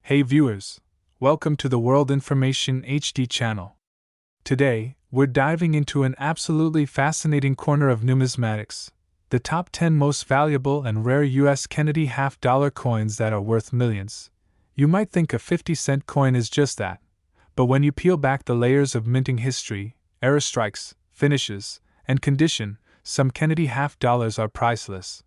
Hey viewers, welcome to the World Information HD channel. Today, we're diving into an absolutely fascinating corner of numismatics, the top 10 most valuable and rare US Kennedy half-dollar coins that are worth millions. You might think a 50-cent coin is just that, but when you peel back the layers of minting history, era strikes, finishes, and condition, some Kennedy half-dollars are priceless.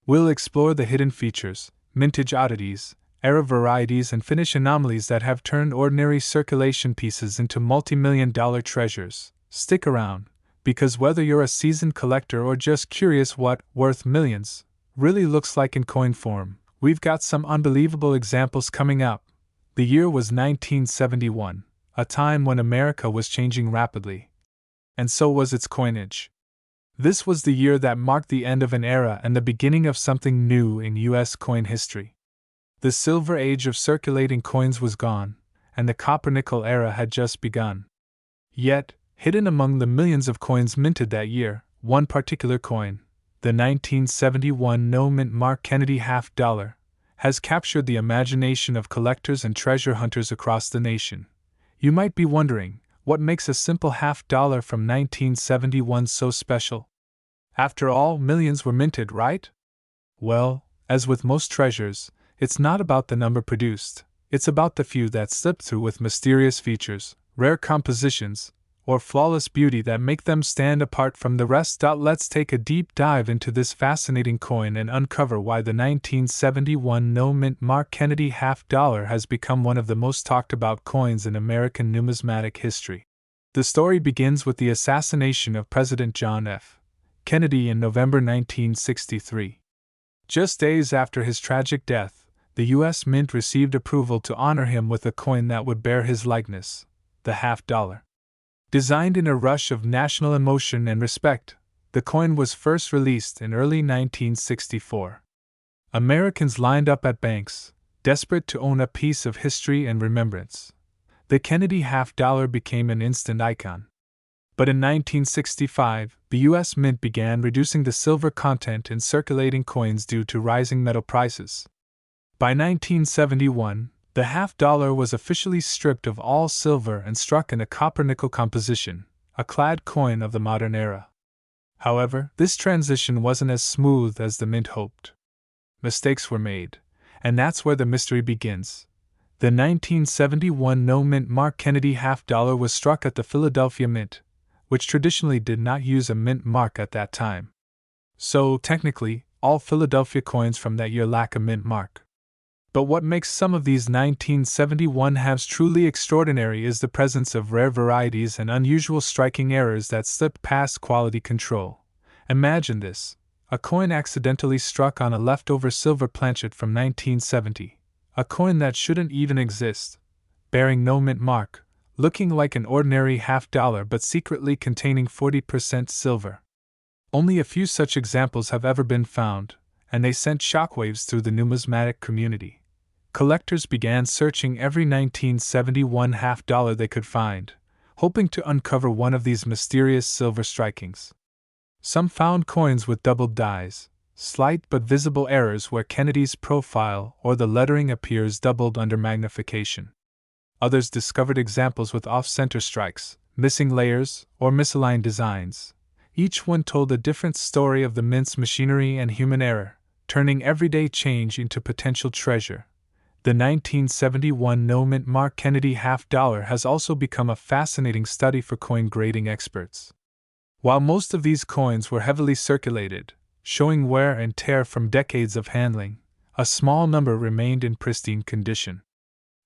We'll explore the hidden features, mintage oddities, era varieties and finish anomalies that have turned ordinary circulation pieces into multi-million-dollar treasures. Stick around, because whether you're a seasoned collector or just curious what worth millions really looks like in coin form, we've got some unbelievable examples coming up. The year was 1971, a time when America was changing rapidly. And so was its coinage. This was the year that marked the end of an era and the beginning of something new in US coin history. The silver age of circulating coins was gone, and the copper-nickel era had just begun. Yet, hidden among the millions of coins minted that year, one particular coin, the 1971 no-mint Mark Kennedy half-dollar, has captured the imagination of collectors and treasure hunters across the nation. You might be wondering, what makes a simple half-dollar from 1971 so special? After all, millions were minted, right? Well, as with most treasures, it's not about the number produced, it's about the few that slip through with mysterious features, rare compositions, or flawless beauty that make them stand apart from the rest. Let's take a deep dive into this fascinating coin and uncover why the 1971 no-mint Mark Kennedy half-dollar has become one of the most talked about coins in American numismatic history. The story begins with the assassination of President John F. Kennedy in November 1963. Just days after his tragic death, the U.S. Mint received approval to honor him with a coin that would bear his likeness, the half-dollar. Designed in a rush of national emotion and respect, the coin was first released in early 1964. Americans lined up at banks, desperate to own a piece of history and remembrance. The Kennedy half-dollar became an instant icon. But in 1965, the U.S. Mint began reducing the silver content in circulating coins due to rising metal prices. By 1971, the half-dollar was officially stripped of all silver and struck in a copper-nickel composition, a clad coin of the modern era. However, this transition wasn't as smooth as the Mint hoped. Mistakes were made, and that's where the mystery begins. The 1971 no-mint Mark Kennedy half-dollar was struck at the Philadelphia Mint, which traditionally did not use a mint mark at that time. So, technically, all Philadelphia coins from that year lack a mint mark. But what makes some of these 1971 halves truly extraordinary is the presence of rare varieties and unusual striking errors that slip past quality control. Imagine this: a coin accidentally struck on a leftover silver planchet from 1970, a coin that shouldn't even exist, bearing no mint mark, looking like an ordinary half-dollar but secretly containing 40% silver. Only a few such examples have ever been found, and they sent shockwaves through the numismatic community. Collectors began searching every 1971 half-dollar they could find, hoping to uncover one of these mysterious silver strikings. Some found coins with doubled dies, slight but visible errors where Kennedy's profile or the lettering appears doubled under magnification. Others discovered examples with off-center strikes, missing layers, or misaligned designs. Each one told a different story of the Mint's machinery and human error, turning everyday change into potential treasure. The 1971 no-mint Mark Kennedy half-dollar has also become a fascinating study for coin grading experts. While most of these coins were heavily circulated, showing wear and tear from decades of handling, a small number remained in pristine condition.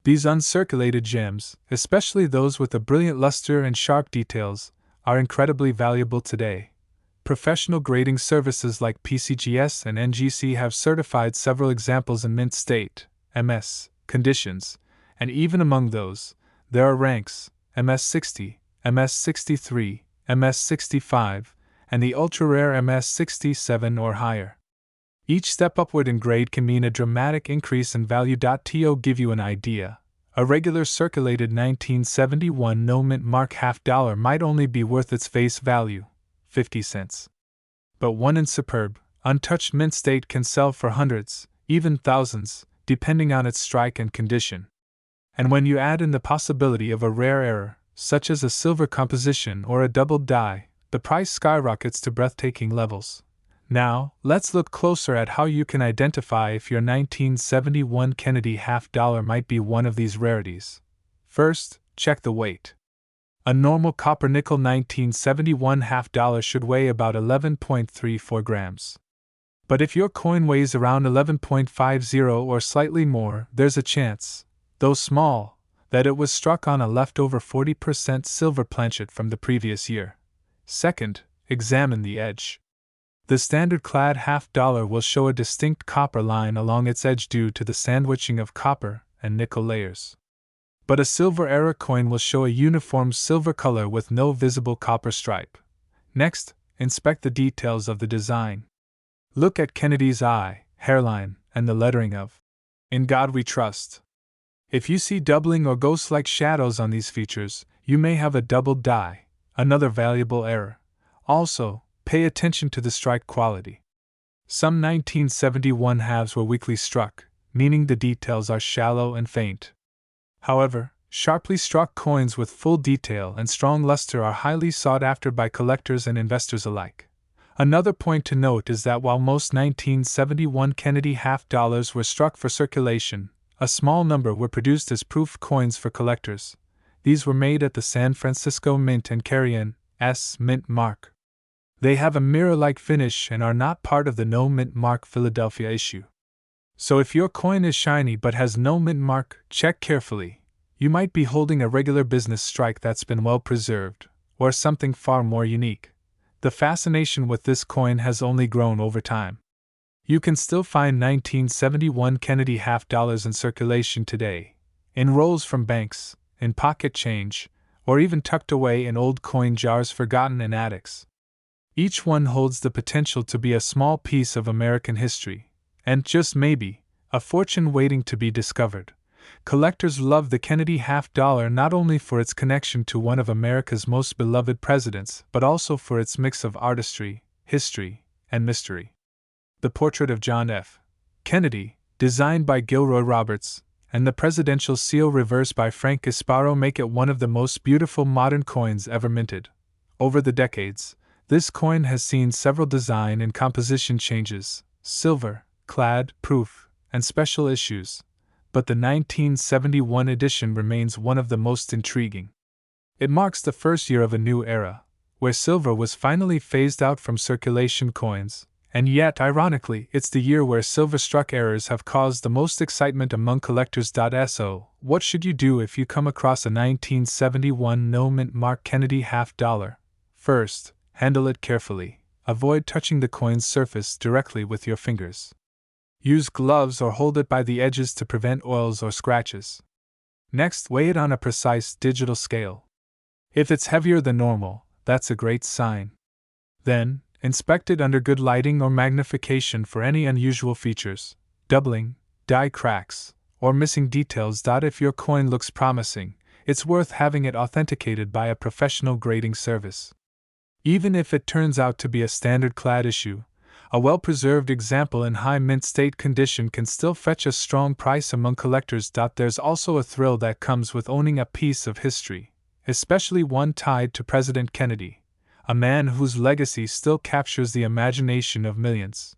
These uncirculated gems, especially those with a brilliant luster and sharp details, are incredibly valuable today. Professional grading services like PCGS and NGC have certified several examples in mint state, MS, conditions, and even among those, there are ranks, MS60, MS63, MS65, and the ultra-rare MS67 or higher. Each step upward in grade can mean a dramatic increase in value. To give you an idea, a regular circulated 1971 no-mint Mark half-dollar might only be worth its face value, 50 cents. But one in superb, untouched mint state can sell for hundreds, even thousands, depending on its strike and condition. And when you add in the possibility of a rare error, such as a silver composition or a doubled die, the price skyrockets to breathtaking levels. Now, let's look closer at how you can identify if your 1971 Kennedy half-dollar might be one of these rarities. First, check the weight. A normal copper-nickel 1971 half-dollar should weigh about 11.34 grams. But if your coin weighs around 11.50 or slightly more, there's a chance, though small, that it was struck on a leftover 40% silver planchet from the previous year. Second, examine the edge. The standard-clad half-dollar will show a distinct copper line along its edge due to the sandwiching of copper and nickel layers. But a silver-era coin will show a uniform silver color with no visible copper stripe. Next, inspect the details of the design. Look at Kennedy's eye, hairline, and the lettering of "In God We Trust." If you see doubling or ghost-like shadows on these features, you may have a doubled die, another valuable error. Also, pay attention to the strike quality. Some 1971 halves were weakly struck, meaning the details are shallow and faint. However, sharply struck coins with full detail and strong luster are highly sought after by collectors and investors alike. Another point to note is that while most 1971 Kennedy half-dollars were struck for circulation, a small number were produced as proof coins for collectors. These were made at the San Francisco Mint and carry an S mint mark. They have a mirror-like finish and are not part of the No Mint Mark Philadelphia issue. So if your coin is shiny but has no mint mark, check carefully. You might be holding a regular business strike that's been well preserved, or something far more unique. The fascination with this coin has only grown over time. You can still find 1971 Kennedy half-dollars in circulation today, in rolls from banks, in pocket change, or even tucked away in old coin jars forgotten in attics. Each one holds the potential to be a small piece of American history, and just maybe, a fortune waiting to be discovered. Collectors love the Kennedy half-dollar not only for its connection to one of America's most beloved presidents, but also for its mix of artistry, history, and mystery. The portrait of John F. Kennedy, designed by Gilroy Roberts, and the presidential seal reversed by Frank Gasparo make it one of the most beautiful modern coins ever minted. Over the decades, this coin has seen several design and composition changes, silver, clad, proof, and special issues, but the 1971 edition remains one of the most intriguing. It marks the first year of a new era, where silver was finally phased out from circulation coins, and yet, ironically, it's the year where silver-struck errors have caused the most excitement among collectors. So, what should you do if you come across a 1971 No Mint Mark Kennedy half-dollar? First, handle it carefully. Avoid touching the coin's surface directly with your fingers. Use gloves or hold it by the edges to prevent oils or scratches. Next, weigh it on a precise digital scale. If it's heavier than normal, that's a great sign. Then, inspect it under good lighting or magnification for any unusual features, doubling, die cracks, or missing details. If your coin looks promising, it's worth having it authenticated by a professional grading service. Even if it turns out to be a standard-clad issue, a well-preserved example in high mint state condition can still fetch a strong price among collectors. There's also a thrill that comes with owning a piece of history, especially one tied to President Kennedy, a man whose legacy still captures the imagination of millions.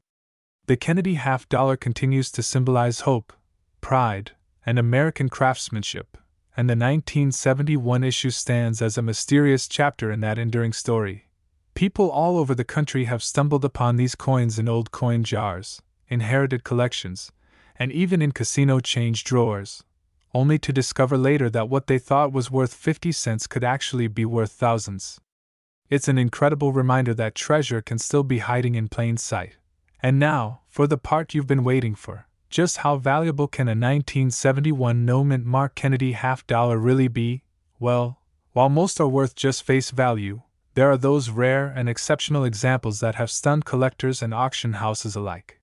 The Kennedy half-dollar continues to symbolize hope, pride, and American craftsmanship, and the 1971 issue stands as a mysterious chapter in that enduring story. People all over the country have stumbled upon these coins in old coin jars, inherited collections, and even in casino change drawers, only to discover later that what they thought was worth 50 cents could actually be worth thousands. It's an incredible reminder that treasure can still be hiding in plain sight. And now, for the part you've been waiting for, just how valuable can a 1971 No Mint Mark Kennedy half-dollar really be? Well, while most are worth just face value, there are those rare and exceptional examples that have stunned collectors and auction houses alike.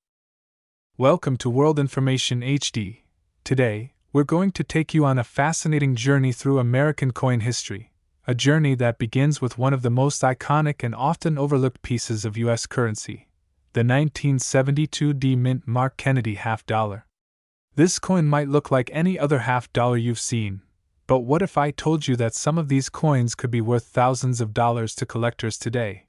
Welcome to World Information HD. Today, we're going to take you on a fascinating journey through American coin history, a journey that begins with one of the most iconic and often overlooked pieces of U.S. currency, the 1972 D Mint Mark Kennedy half-dollar. This coin might look like any other half-dollar you've seen, but what if I told you that some of these coins could be worth thousands of dollars to collectors today?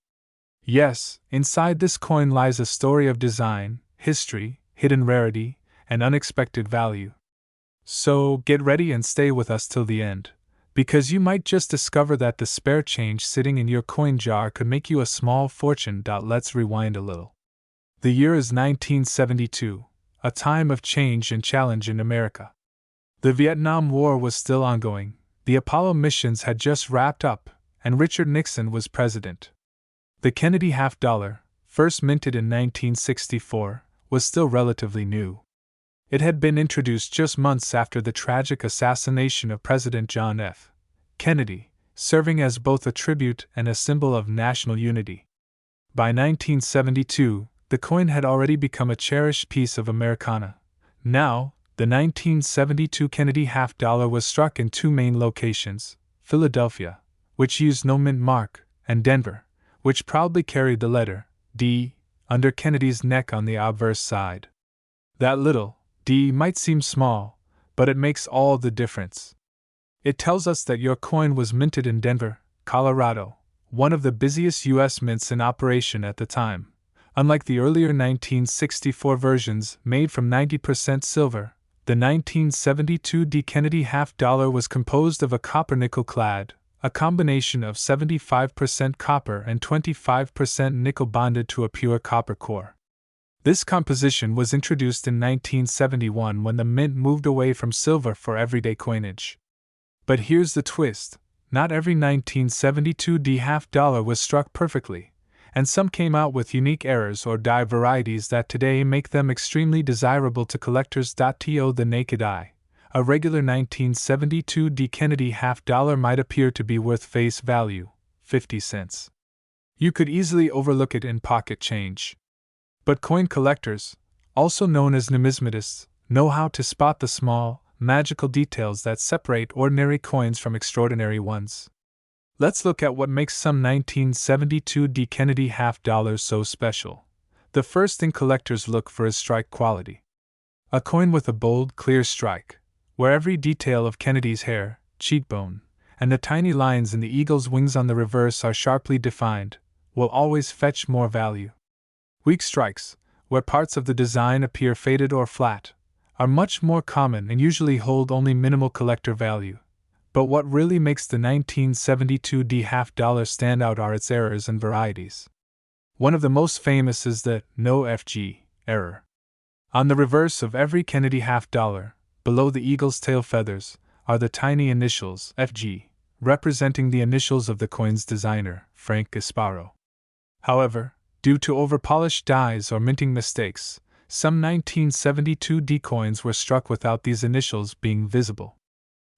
Yes, inside this coin lies a story of design, history, hidden rarity, and unexpected value. So get ready and stay with us till the end, because you might just discover that the spare change sitting in your coin jar could make you a small fortune. Let's rewind a little. The year is 1972, a time of change and challenge in America. The Vietnam War was still ongoing, the Apollo missions had just wrapped up, and Richard Nixon was president. The Kennedy half-dollar, first minted in 1964, was still relatively new. It had been introduced just months after the tragic assassination of President John F. Kennedy, serving as both a tribute and a symbol of national unity. By 1972, the coin had already become a cherished piece of Americana. Now, the 1972 Kennedy half-dollar was struck in two main locations: Philadelphia, which used no mint mark, and Denver, which proudly carried the letter D under Kennedy's neck on the obverse side. That little D might seem small, but it makes all the difference. It tells us that your coin was minted in Denver, Colorado, one of the busiest U.S. mints in operation at the time. Unlike the earlier 1964 versions made from 90% silver, the 1972 D Kennedy half-dollar was composed of a copper-nickel clad, a combination of 75% copper and 25% nickel bonded to a pure copper core. This composition was introduced in 1971 when the mint moved away from silver for everyday coinage. But here's the twist: not every 1972 D half-dollar was struck perfectly, and some came out with unique errors or die varieties that today make them extremely desirable to collectors. To the naked eye, a regular 1972 D Kennedy half-dollar might appear to be worth face value, 50 cents. You could easily overlook it in pocket change. But coin collectors, also known as numismatists, know how to spot the small, magical details that separate ordinary coins from extraordinary ones. Let's look at what makes some 1972 D Kennedy half-dollars so special. The first thing collectors look for is strike quality. A coin with a bold, clear strike, where every detail of Kennedy's hair, cheekbone, and the tiny lines in the eagle's wings on the reverse are sharply defined, will always fetch more value. Weak strikes, where parts of the design appear faded or flat, are much more common and usually hold only minimal collector value. But what really makes the 1972 D half-dollar stand out are its errors and varieties. One of the most famous is the No FG error. On the reverse of every Kennedy half-dollar, below the eagle's tail feathers, are the tiny initials FG, representing the initials of the coin's designer, Frank Gasparo. However, due to overpolished dies or minting mistakes, some 1972 D coins were struck without these initials being visible.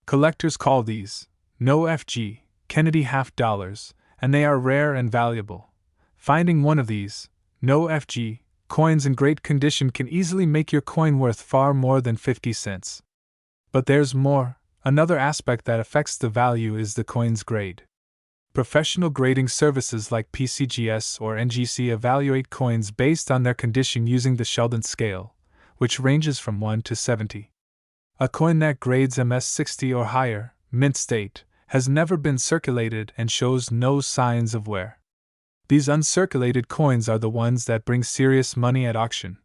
Collectors call these No FG Kennedy half-dollars, and they are rare and valuable. Finding one of these No FG coins in great condition can easily make your coin worth far more than 50 cents. But there's more. Another aspect that affects the value is the coin's grade. Professional grading services like PCGS or NGC evaluate coins based on their condition using the Sheldon scale, which ranges from 1 to 70. A coin that grades MS60 or higher, mint state, has never been circulated and shows no signs of wear. These uncirculated coins are the ones that bring serious money at auction.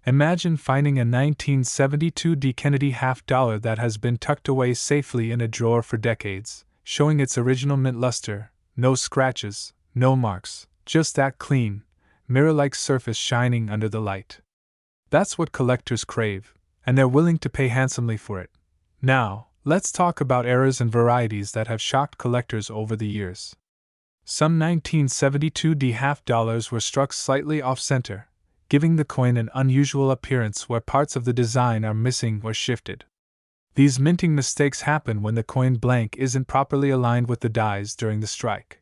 Imagine finding a 1972 D Kennedy half-dollar that has been tucked away safely in a drawer for decades, showing its original mint luster. No scratches, no marks, just that clean, mirror-like surface shining under the light. That's what collectors crave, and they're willing to pay handsomely for it. Now, let's talk about errors and varieties that have shocked collectors over the years. Some 1972 D half-dollars were struck slightly off-center, giving the coin an unusual appearance where parts of the design are missing or shifted. These minting mistakes happen when the coin blank isn't properly aligned with the dies during the strike.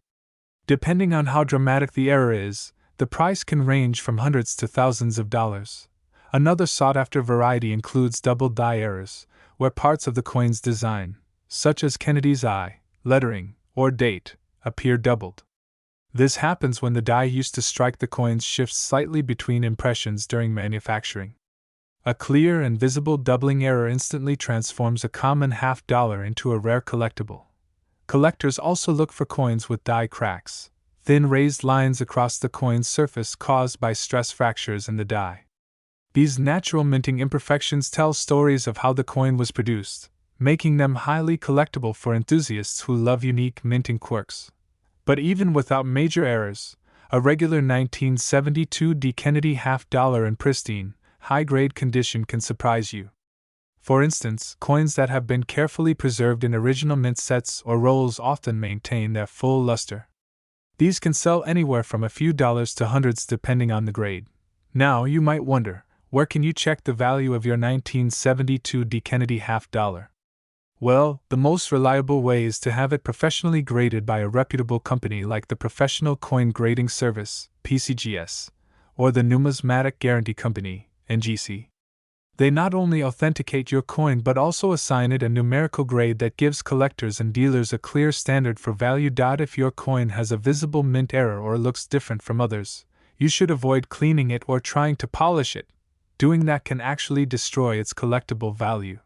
Depending on how dramatic the error is, the price can range from hundreds to thousands of dollars. Another sought-after variety includes double die errors, where parts of the coin's design, such as Kennedy's eye, lettering, or date, appear doubled. This happens when the die used to strike the coins shifts slightly between impressions during manufacturing. A clear and visible doubling error instantly transforms a common half-dollar into a rare collectible. Collectors also look for coins with die cracks, thin raised lines across the coin's surface caused by stress fractures in the die. These natural minting imperfections tell stories of how the coin was produced, making them highly collectible for enthusiasts who love unique minting quirks. But even without major errors, a regular 1972 D. Kennedy half-dollar in pristine, high-grade condition can surprise you. For instance, coins that have been carefully preserved in original mint sets or rolls often maintain their full luster. These can sell anywhere from a few dollars to hundreds depending on the grade. Now you might wonder, where can you check the value of your 1972 D. Kennedy half-dollar? Well, the most reliable way is to have it professionally graded by a reputable company like the Professional Coin Grading Service, PCGS, or the Numismatic Guarantee Company, NGC. They not only authenticate your coin but also assign it a numerical grade that gives collectors and dealers a clear standard for value. If your coin has a visible mint error or looks different from others, you should avoid cleaning it or trying to polish it. Doing that can actually destroy its collectible value.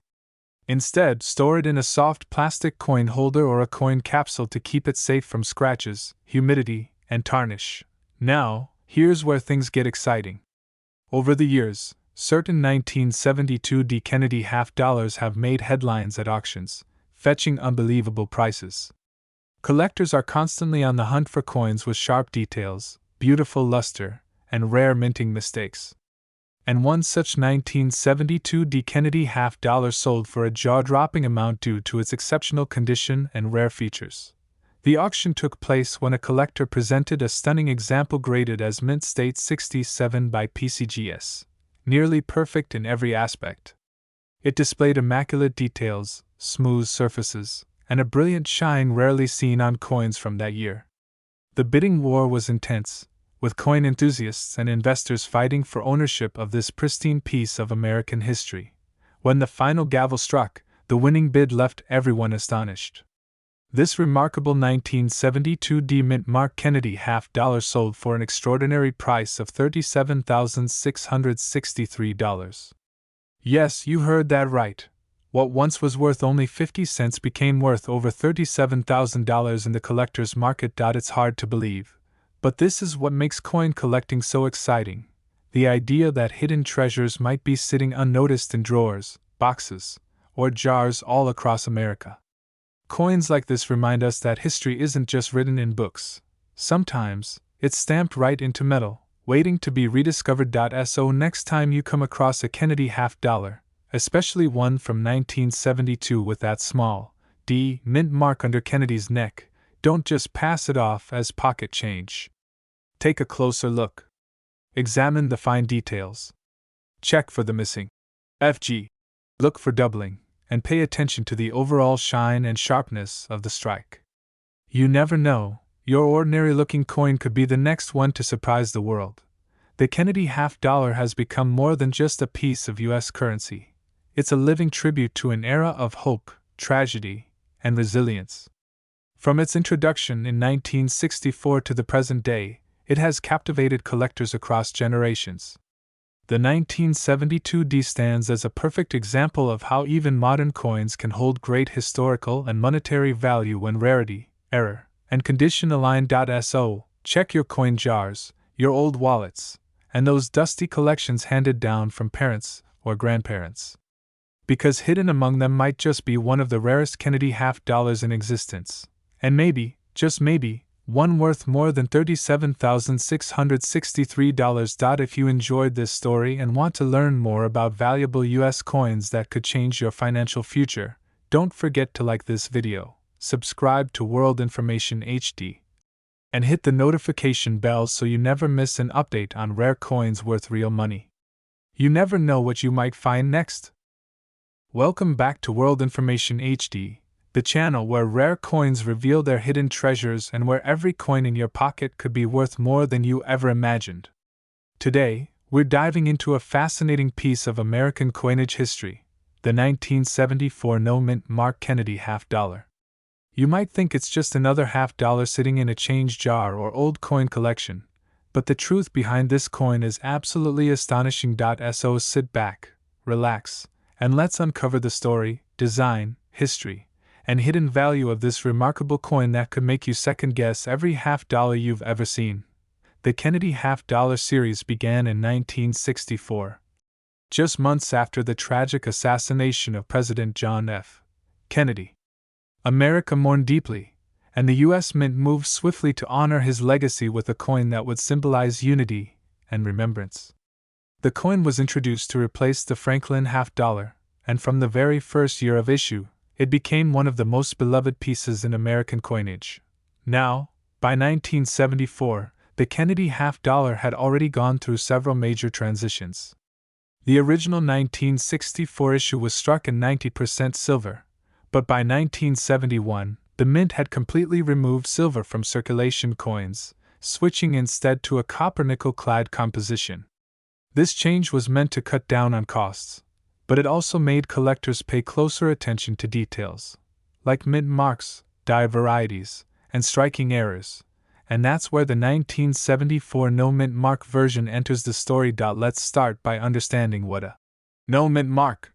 Instead, store it in a soft plastic coin holder or a coin capsule to keep it safe from scratches, humidity, and tarnish. Now, here's where things get exciting. Over the years, certain 1972 D. Kennedy half-dollars have made headlines at auctions, fetching unbelievable prices. Collectors are constantly on the hunt for coins with sharp details, beautiful luster, and rare minting mistakes. And one such 1972 D. Kennedy half-dollar sold for a jaw-dropping amount due to its exceptional condition and rare features. The auction took place when a collector presented a stunning example graded as Mint State 67 by PCGS, nearly perfect in every aspect. It displayed immaculate details, smooth surfaces, and a brilliant shine rarely seen on coins from that year. The bidding war was intense, with coin enthusiasts and investors fighting for ownership of this pristine piece of American history. When the final gavel struck, the winning bid left everyone astonished. This remarkable 1972 D. Mint Mark Kennedy half-dollar sold for an extraordinary price of $37,663. Yes, you heard that right. What once was worth only 50 cents became worth over $37,000 in the collector's market. It's hard to believe. But this is what makes coin collecting so exciting. The idea that hidden treasures might be sitting unnoticed in drawers, boxes, or jars all across America. Coins like this remind us that history isn't just written in books. Sometimes, it's stamped right into metal, waiting to be rediscovered. So next time you come across a Kennedy half-dollar, especially one from 1972 with that small D mint mark under Kennedy's neck, don't just pass it off as pocket change. Take a closer look. Examine the fine details. Check for the missing FG. Look for doubling, and pay attention to the overall shine and sharpness of the strike. You never know, your ordinary-looking coin could be the next one to surprise the world. The Kennedy half-dollar has become more than just a piece of U.S. currency. It's a living tribute to an era of hope, tragedy, and resilience. From its introduction in 1964 to the present day, it has captivated collectors across generations. The 1972 D stands as a perfect example of how even modern coins can hold great historical and monetary value when rarity, error, and condition align. So, check your coin jars, your old wallets, and those dusty collections handed down from parents or grandparents. Because hidden among them might just be one of the rarest Kennedy half-dollars in existence. And maybe, just maybe, one worth more than $37,663. If you enjoyed this story and want to learn more about valuable U.S. coins that could change your financial future, don't forget to like this video, subscribe to World Information HD, and hit the notification bell so you never miss an update on rare coins worth real money. You never know what you might find next. Welcome back to World Information HD, the channel where rare coins reveal their hidden treasures and where every coin in your pocket could be worth more than you ever imagined. Today, we're diving into a fascinating piece of American coinage history, the 1974 No Mint Mark Kennedy half-dollar. You might think it's just another half-dollar sitting in a change jar or old coin collection, but the truth behind this coin is absolutely astonishing. So sit back, relax, and let's uncover the story, design, history, and hidden value of this remarkable coin that could make you second guess every half-dollar you've ever seen. The Kennedy half-dollar series began in 1964, just months after the tragic assassination of President John F. Kennedy. America mourned deeply, and the U.S. Mint moved swiftly to honor his legacy with a coin that would symbolize unity and remembrance. The coin was introduced to replace the Franklin half-dollar, and from the very first year of issue, it became one of the most beloved pieces in American coinage. Now, by 1974, the Kennedy half-dollar had already gone through several major transitions. The original 1964 issue was struck in 90% silver, but by 1971, the Mint had completely removed silver from circulation coins, switching instead to a copper-nickel-clad composition. This change was meant to cut down on costs, but it also made collectors pay closer attention to details, like mint marks, die varieties, and striking errors, and that's where the 1974 no-mint mark version enters the story. Let's start by understanding what a no-mint mark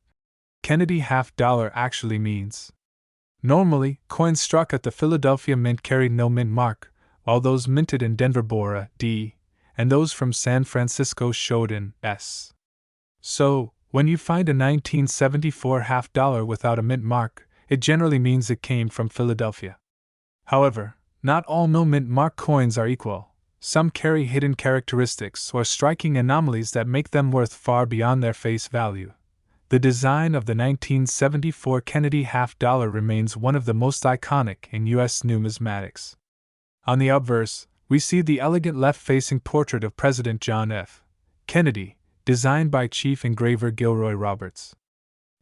Kennedy half-dollar actually means. Normally, coins struck at the Philadelphia Mint carried no mint mark, while those minted in Denver bore a D, and those from San Francisco showed an S. So, when you find a 1974 half-dollar without a mint mark, it generally means it came from Philadelphia. However, not all no-mint mark coins are equal. Some carry hidden characteristics or striking anomalies that make them worth far beyond their face value. The design of the 1974 Kennedy half-dollar remains one of the most iconic in U.S. numismatics. On the obverse, we see the elegant left-facing portrait of President John F. Kennedy, designed by Chief Engraver Gilroy Roberts.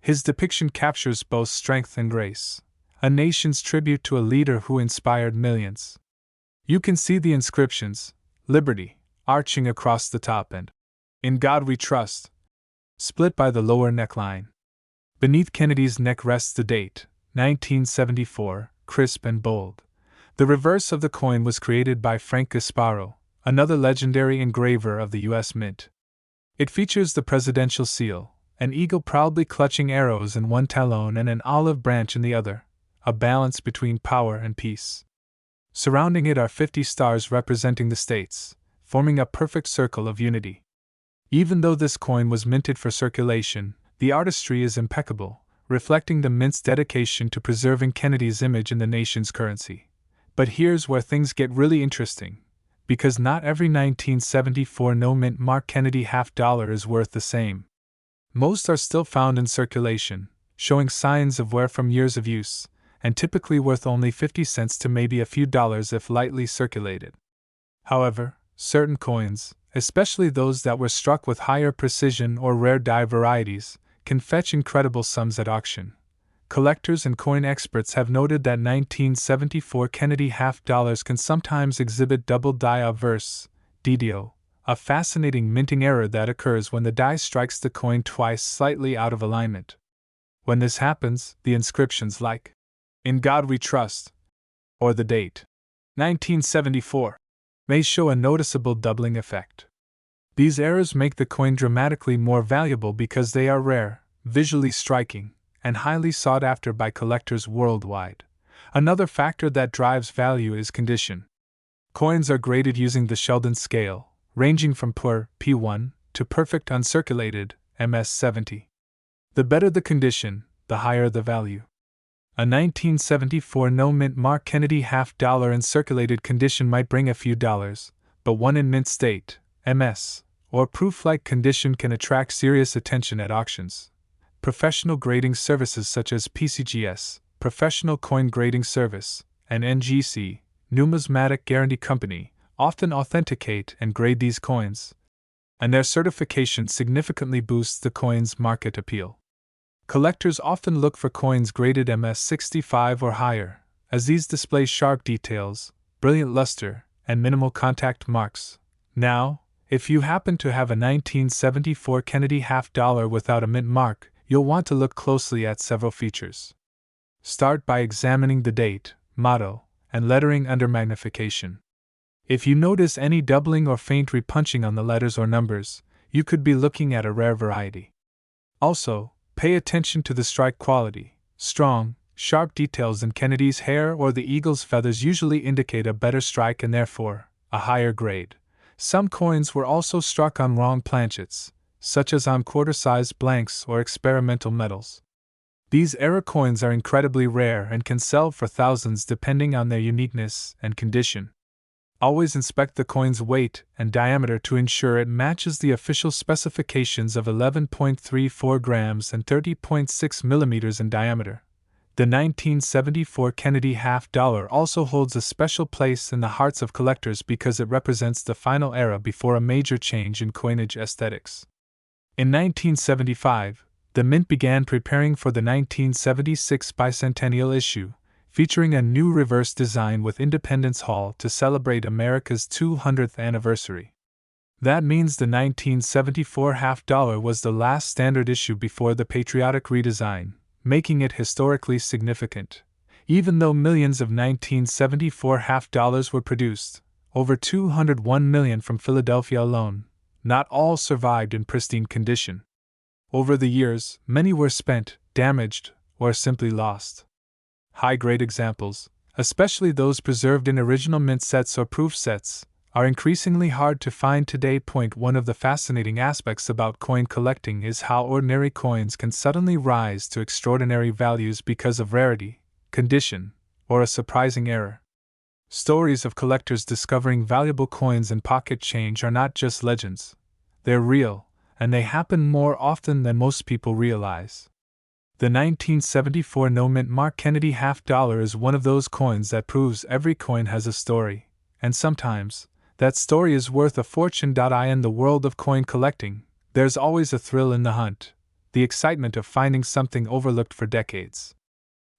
His depiction captures both strength and grace, a nation's tribute to a leader who inspired millions. You can see the inscriptions, Liberty, arching across the top and In God We Trust, split by the lower neckline. Beneath Kennedy's neck rests the date, 1974, crisp and bold. The reverse of the coin was created by Frank Gasparo, another legendary engraver of the U.S. Mint. It features the presidential seal, an eagle proudly clutching arrows in one talon and an olive branch in the other, a balance between power and peace. Surrounding it are 50 stars representing the states, forming a perfect circle of unity. Even though this coin was minted for circulation, the artistry is impeccable, reflecting the Mint's dedication to preserving Kennedy's image in the nation's currency. But here's where things get really interesting, because not every 1974 no-mint mark Kennedy half-dollar is worth the same. Most are still found in circulation, showing signs of wear from years of use, and typically worth only 50 cents to maybe a few dollars if lightly circulated. However, certain coins, especially those that were struck with higher precision or rare die varieties, can fetch incredible sums at auction. Collectors and coin experts have noted that 1974 Kennedy half-dollars can sometimes exhibit double die obverse, DDO, a fascinating minting error that occurs when the die strikes the coin twice slightly out of alignment. When this happens, the inscriptions like In God We Trust, or the date, 1974, may show a noticeable doubling effect. These errors make the coin dramatically more valuable because they are rare, visually striking, and highly sought after by collectors worldwide. Another factor that drives value is condition. Coins are graded using the Sheldon scale, ranging from poor P1 to perfect uncirculated MS70. The better the condition, the higher the value. A 1974 no-mint mark Kennedy half-dollar in circulated condition might bring a few dollars, but one in mint state, MS, or proof-like condition can attract serious attention at auctions. Professional grading services such as PCGS, Professional Coin Grading Service, and NGC, Numismatic Guarantee Company, often authenticate and grade these coins, and their certification significantly boosts the coin's market appeal. Collectors often look for coins graded MS65 or higher, as these display sharp details, brilliant luster, and minimal contact marks. Now, if you happen to have a 1974 Kennedy half-dollar without a mint mark, you'll want to look closely at several features. Start by examining the date, motto, and lettering under magnification. If you notice any doubling or faint repunching on the letters or numbers, you could be looking at a rare variety. Also, pay attention to the strike quality. Strong, sharp details in Kennedy's hair or the eagle's feathers usually indicate a better strike and therefore, a higher grade. Some coins were also struck on wrong planchets, such as on quarter-sized blanks or experimental metals. These error coins are incredibly rare and can sell for thousands depending on their uniqueness and condition. Always inspect the coin's weight and diameter to ensure it matches the official specifications of 11.34 grams and 30.6 millimeters in diameter. The 1974 Kennedy half-dollar also holds a special place in the hearts of collectors because it represents the final era before a major change in coinage aesthetics. In 1975, the Mint began preparing for the 1976 bicentennial issue, featuring a new reverse design with Independence Hall to celebrate America's 200th anniversary. That means the 1974 half-dollar was the last standard issue before the patriotic redesign, making it historically significant. Even though millions of 1974 half-dollars were produced, over 201 million from Philadelphia alone, not all survived in pristine condition. Over the years, many were spent, damaged, or simply lost. High-grade examples, especially those preserved in original mint sets or proof sets, are increasingly hard to find today. One of the fascinating aspects about coin collecting is how ordinary coins can suddenly rise to extraordinary values because of rarity, condition, or a surprising error. Stories of collectors discovering valuable coins and pocket change are not just legends. They're real, and they happen more often than most people realize. The 1974 no-mint Mark Kennedy half-dollar is one of those coins that proves every coin has a story, and sometimes, that story is worth a fortune. In the world of coin collecting, there's always a thrill in the hunt, the excitement of finding something overlooked for decades.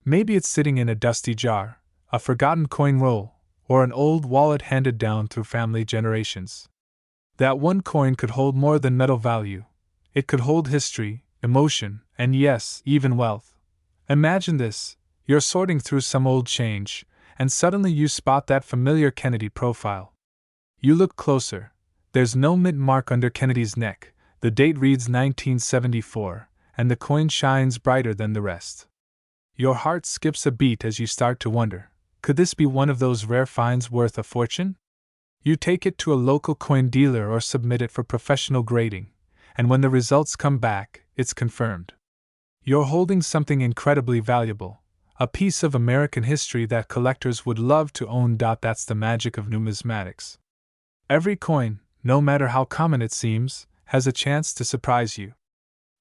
Maybe it's sitting in a dusty jar, a forgotten coin roll, or an old wallet handed down through family generations. That one coin could hold more than metal value. It could hold history, emotion, and yes, even wealth. Imagine this: you're sorting through some old change, and suddenly you spot that familiar Kennedy profile. You look closer. There's no mint mark under Kennedy's neck, the date reads 1974, and the coin shines brighter than the rest. Your heart skips a beat as you start to wonder, could this be one of those rare finds worth a fortune? You take it to a local coin dealer or submit it for professional grading, and when the results come back, it's confirmed. You're holding something incredibly valuable, a piece of American history that collectors would love to own. That's the magic of numismatics. Every coin, no matter how common it seems, has a chance to surprise you.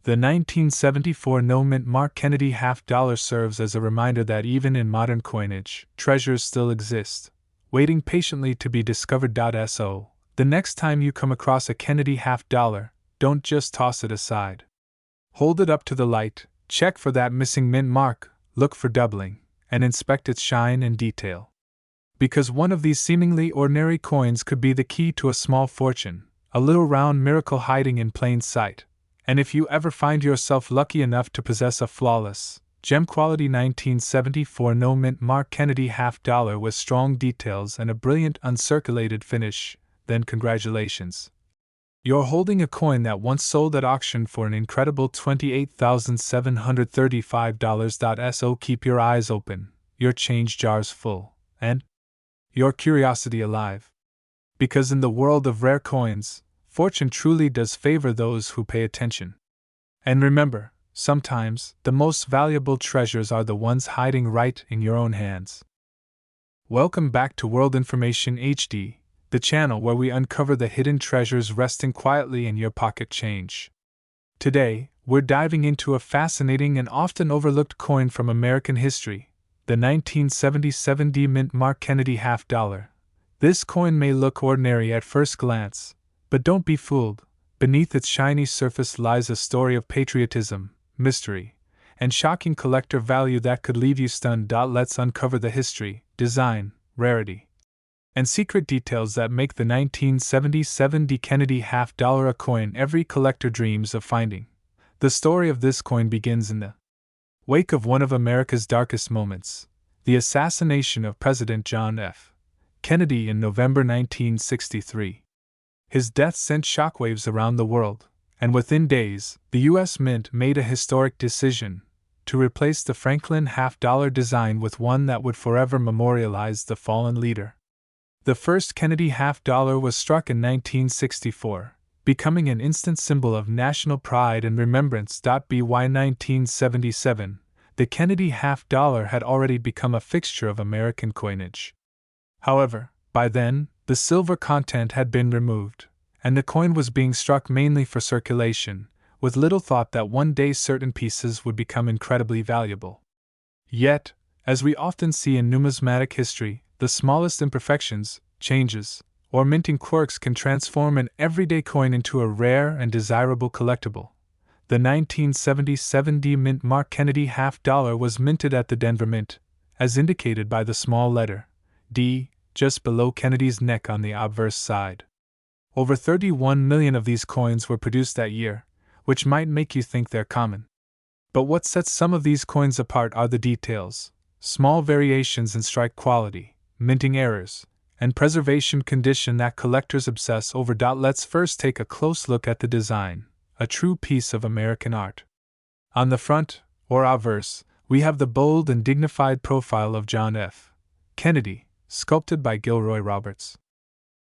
The 1974 no-mint Mark Kennedy half-dollar serves as a reminder that even in modern coinage, treasures still exist, waiting patiently to be discovered. So, the next time you come across a Kennedy half-dollar, don't just toss it aside. Hold it up to the light, check for that missing mint mark, look for doubling, and inspect its shine and detail. Because one of these seemingly ordinary coins could be the key to a small fortune, a little round miracle hiding in plain sight. And if you ever find yourself lucky enough to possess a flawless, gem-quality 1974 no-mint Mark Kennedy half-dollar with strong details and a brilliant uncirculated finish, then congratulations. You're holding a coin that once sold at auction for an incredible $28,735. So keep your eyes open, your change jars full, and your curiosity alive. Because in the world of rare coins, fortune truly does favor those who pay attention. And remember, sometimes, the most valuable treasures are the ones hiding right in your own hands. Welcome back to World Information HD, the channel where we uncover the hidden treasures resting quietly in your pocket change. Today, we're diving into a fascinating and often overlooked coin from American history, the 1977 D-Mint Mark Kennedy half-dollar. This coin may look ordinary at first glance, but don't be fooled. Beneath its shiny surface lies a story of patriotism, mystery, and shocking collector value that could leave you stunned. Let's uncover the history, design, rarity, and secret details that make the 1977 D. Kennedy half-dollar a coin every collector dreams of finding. The story of this coin begins in the wake of one of America's darkest moments, the assassination of President John F. Kennedy in November 1963. His death sent shockwaves around the world, And within days, the U.S. Mint made a historic decision to replace the Franklin half-dollar design with one that would forever memorialize the fallen leader. The first Kennedy half-dollar was struck in 1964, becoming an instant symbol of national pride and remembrance. By 1977, the Kennedy half-dollar had already become a fixture of American coinage. However, by then, the silver content had been removed, and the coin was being struck mainly for circulation, with little thought that one day certain pieces would become incredibly valuable. Yet, as we often see in numismatic history, the smallest imperfections, changes, or minting quirks can transform an everyday coin into a rare and desirable collectible. The 1977 D Mint Mark Kennedy half-dollar was minted at the Denver Mint, as indicated by the small letter D just below Kennedy's neck on the obverse side. Over 31 million of these coins were produced that year, which might make you think they're common. But what sets some of these coins apart are the details, small variations in strike quality, minting errors, and preservation condition that collectors obsess over. Let's first take a close look at the design, a true piece of American art. On the front, or obverse, we have the bold and dignified profile of John F. Kennedy, sculpted by Gilroy Roberts.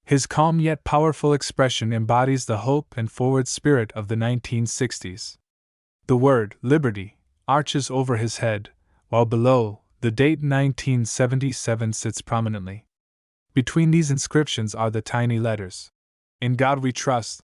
His calm yet powerful expression embodies the hope and forward spirit of the 1960s. The word Liberty arches over his head, while below, the date 1977 sits prominently. Between these inscriptions are the tiny letters, "In God We Trust,"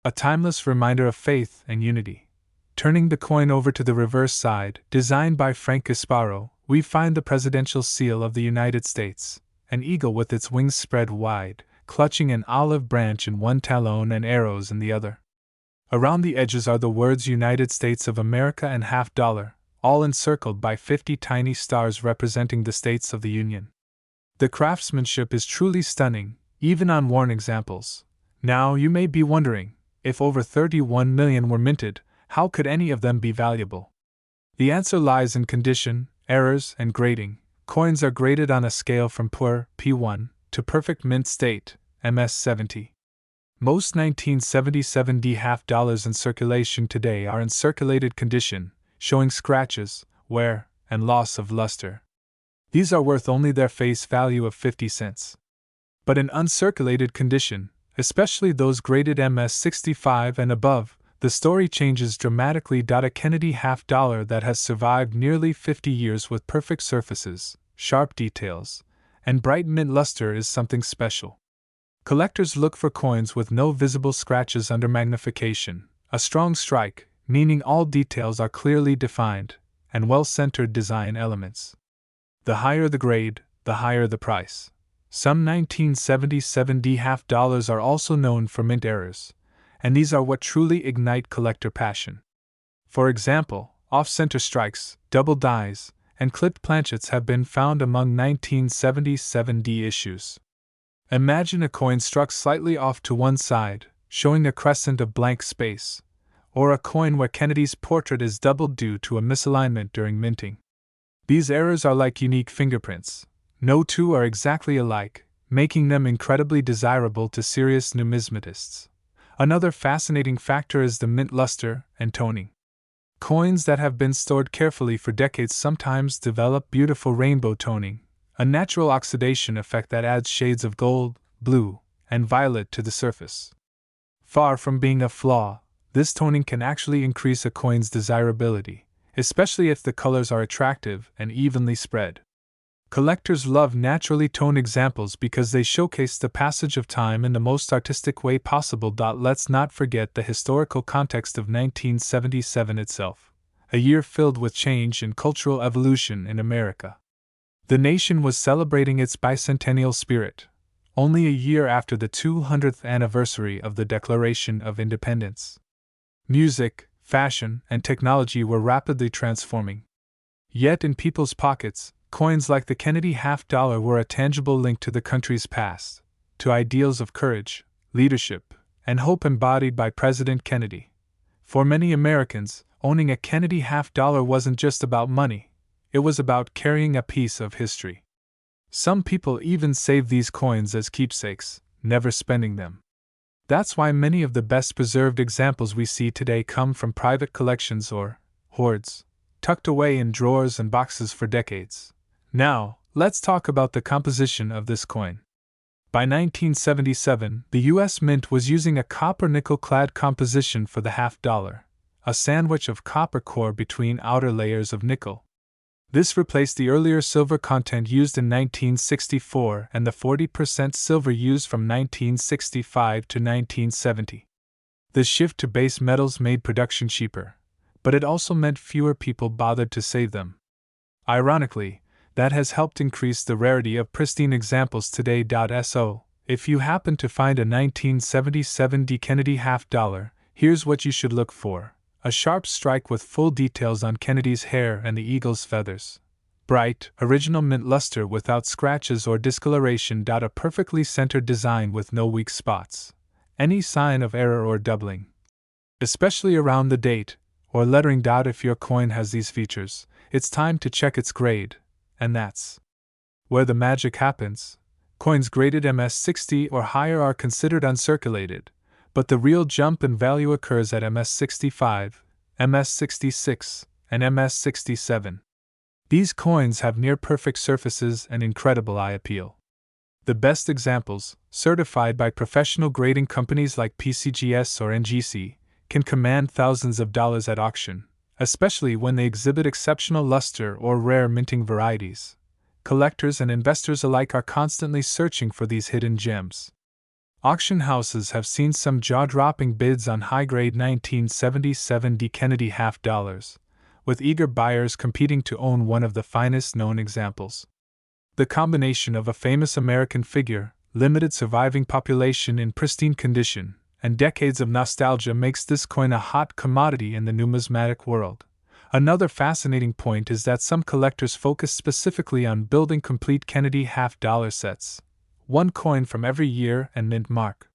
a timeless reminder of faith and unity. Turning the coin over to the reverse side, designed by Frank Gasparo, we find the presidential seal of the United States, an eagle with its wings spread wide, clutching an olive branch in one talon and arrows in the other. Around the edges are the words United States of America and half-dollar, all encircled by 50 tiny stars representing the states of the Union. The craftsmanship is truly stunning, even on worn examples. Now you may be wondering, if over 31 million were minted, how could any of them be valuable? The answer lies in condition, errors, and grading. Coins are graded on a scale from poor, P1, to perfect mint state, MS-70. Most 1977 D half-dollars in circulation today are in circulated condition, showing scratches, wear, and loss of luster. These are worth only their face value of 50 cents. But in uncirculated condition, especially those graded MS-65 and above, the story changes dramatically. A Kennedy half-dollar that has survived nearly 50 years with perfect surfaces, sharp details, and bright mint luster is something special. Collectors look for coins with no visible scratches under magnification, a strong strike, meaning all details are clearly defined, and well-centered design elements. The higher the grade, the higher the price. Some 1977 D half-dollars are also known for mint errors, and these are what truly ignite collector passion. For example, off-center strikes, double dies, and clipped planchets have been found among 1977 D issues. Imagine a coin struck slightly off to one side, showing a crescent of blank space, or a coin where Kennedy's portrait is doubled due to a misalignment during minting. These errors are like unique fingerprints. No two are exactly alike, making them incredibly desirable to serious numismatists. Another fascinating factor is the mint luster and toning. Coins that have been stored carefully for decades sometimes develop beautiful rainbow toning, a natural oxidation effect that adds shades of gold, blue, and violet to the surface. Far from being a flaw, this toning can actually increase a coin's desirability, especially if the colors are attractive and evenly spread. Collectors love naturally toned examples because they showcase the passage of time in the most artistic way possible. Let's not forget the historical context of 1977 itself, a year filled with change and cultural evolution in America. The nation was celebrating its bicentennial spirit, only a year after the 200th anniversary of the Declaration of Independence. Music, fashion, and technology were rapidly transforming. Yet in people's pockets, coins like the Kennedy half-dollar were a tangible link to the country's past, to ideals of courage, leadership, and hope embodied by President Kennedy. For many Americans, owning a Kennedy half-dollar wasn't just about money, it was about carrying a piece of history. Some people even saved these coins as keepsakes, never spending them. That's why many of the best preserved examples we see today come from private collections or hoards, tucked away in drawers and boxes for decades. Now, let's talk about the composition of this coin. By 1977, the U.S. Mint was using a copper-nickel-clad composition for the $half, a sandwich of copper core between outer layers of nickel. This replaced the earlier silver content used in 1964 and the 40% silver used from 1965 to 1970. The shift to base metals made production cheaper, but it also meant fewer people bothered to save them. Ironically, that has helped increase the rarity of pristine examples today. So, if you happen to find a 1977 D. Kennedy $half, here's what you should look for. A sharp strike with full details on Kennedy's hair and the eagle's feathers. Bright, original mint luster without scratches or discoloration. A perfectly centered design with no weak spots. Any sign of error or doubling, especially around the date or lettering. If your coin has these features, it's time to check its grade, and that's where the magic happens. Coins graded MS-60 or higher are considered uncirculated, but the real jump in value occurs at MS-65, MS-66, and MS-67. These coins have near-perfect surfaces and incredible eye appeal. The best examples, certified by professional grading companies like PCGS or NGC, can command thousands of dollars at auction, especially when they exhibit exceptional luster or rare minting varieties. Collectors and investors alike are constantly searching for these hidden gems. Auction houses have seen some jaw-dropping bids on high-grade 1977 D. Kennedy $half, with eager buyers competing to own one of the finest known examples. The combination of a famous American figure, limited surviving population in pristine condition, and decades of nostalgia makes this coin a hot commodity in the numismatic world. Another fascinating point is that some collectors focus specifically on building complete Kennedy $half sets, one coin from every year and mint mark.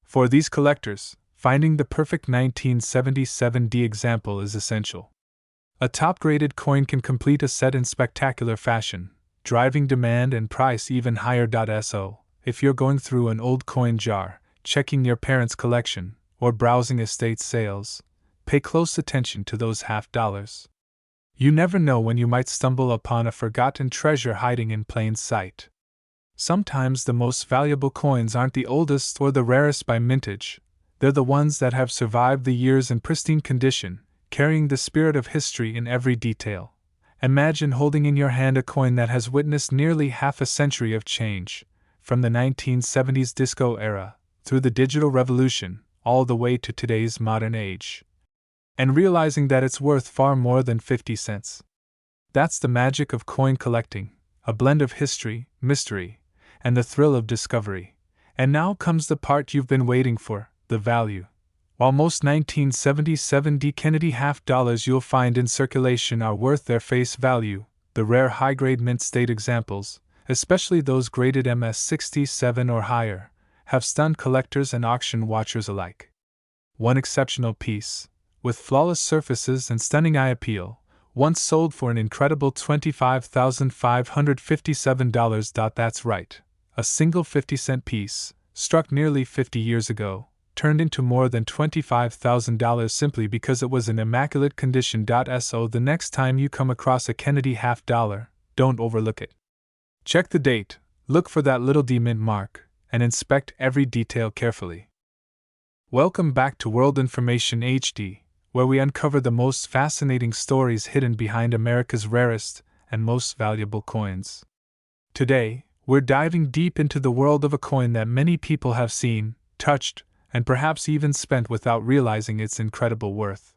For these collectors, finding the perfect 1977 D example is essential. A top-graded coin can complete a set in spectacular fashion, driving demand and price even higher. So, if you're going through an old coin jar, checking your parents' collection, or browsing estate sales, pay close attention to those $half. You never know when you might stumble upon a forgotten treasure hiding in plain sight. Sometimes the most valuable coins aren't the oldest or the rarest by mintage, they're the ones that have survived the years in pristine condition, carrying the spirit of history in every detail. Imagine holding in your hand a coin that has witnessed nearly half a century of change, from the 1970s disco era, through the digital revolution, all the way to today's modern age, and realizing that it's worth far more than 50 cents. That's the magic of coin collecting, a blend of history, mystery, and the thrill of discovery. And now comes the part you've been waiting for, the value. While most 1977 D. Kennedy $half you'll find in circulation are worth their face value, the rare high-grade mint state examples, especially those graded MS-67 or higher, have stunned collectors and auction watchers alike. One exceptional piece, with flawless surfaces and stunning eye appeal, once sold for an incredible $25,557. That's right, a single 50-cent piece, struck nearly 50 years ago, turned into more than $25,000 simply because it was in immaculate condition. So the next time you come across a Kennedy $half, don't overlook it. Check the date, look for that little D mint mark, and inspect every detail carefully. Welcome back to World Information HD, where we uncover the most fascinating stories hidden behind America's rarest and most valuable coins. Today, we're diving deep into the world of a coin that many people have seen, touched, and perhaps even spent without realizing its incredible worth.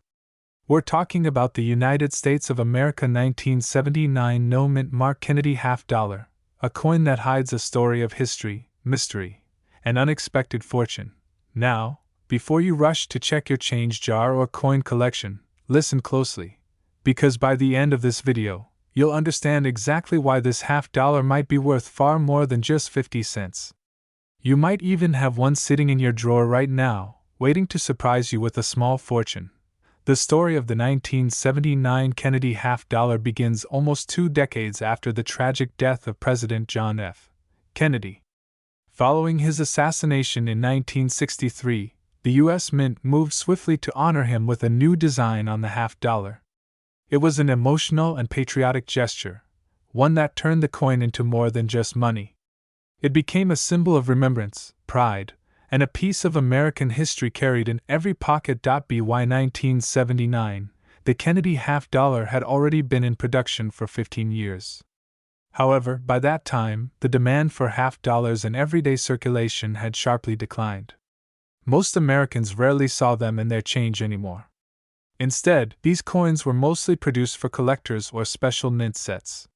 We're talking about the United States of America 1979 no mint mark Kennedy $half, a coin that hides a story of history, mystery, and unexpected fortune. Now, before you rush to check your change jar or coin collection, listen closely, because by the end of this video, you'll understand exactly why this $half might be worth far more than just 50 cents. You might even have one sitting in your drawer right now, waiting to surprise you with a small fortune. The story of the 1979 Kennedy $half begins almost 2 decades after the tragic death of President John F. Kennedy. Following his assassination in 1963, the U.S. Mint moved swiftly to honor him with a new design on the half-dollar. It was an emotional and patriotic gesture, one that turned the coin into more than just money. It became a symbol of remembrance, pride, and a piece of American history carried in every pocket. By 1979, the Kennedy half-dollar had already been in production for 15 years. However, by that time, the demand for half-dollars in everyday circulation had sharply declined. Most Americans rarely saw them in their change anymore. Instead, these coins were mostly produced for collectors or special mint sets.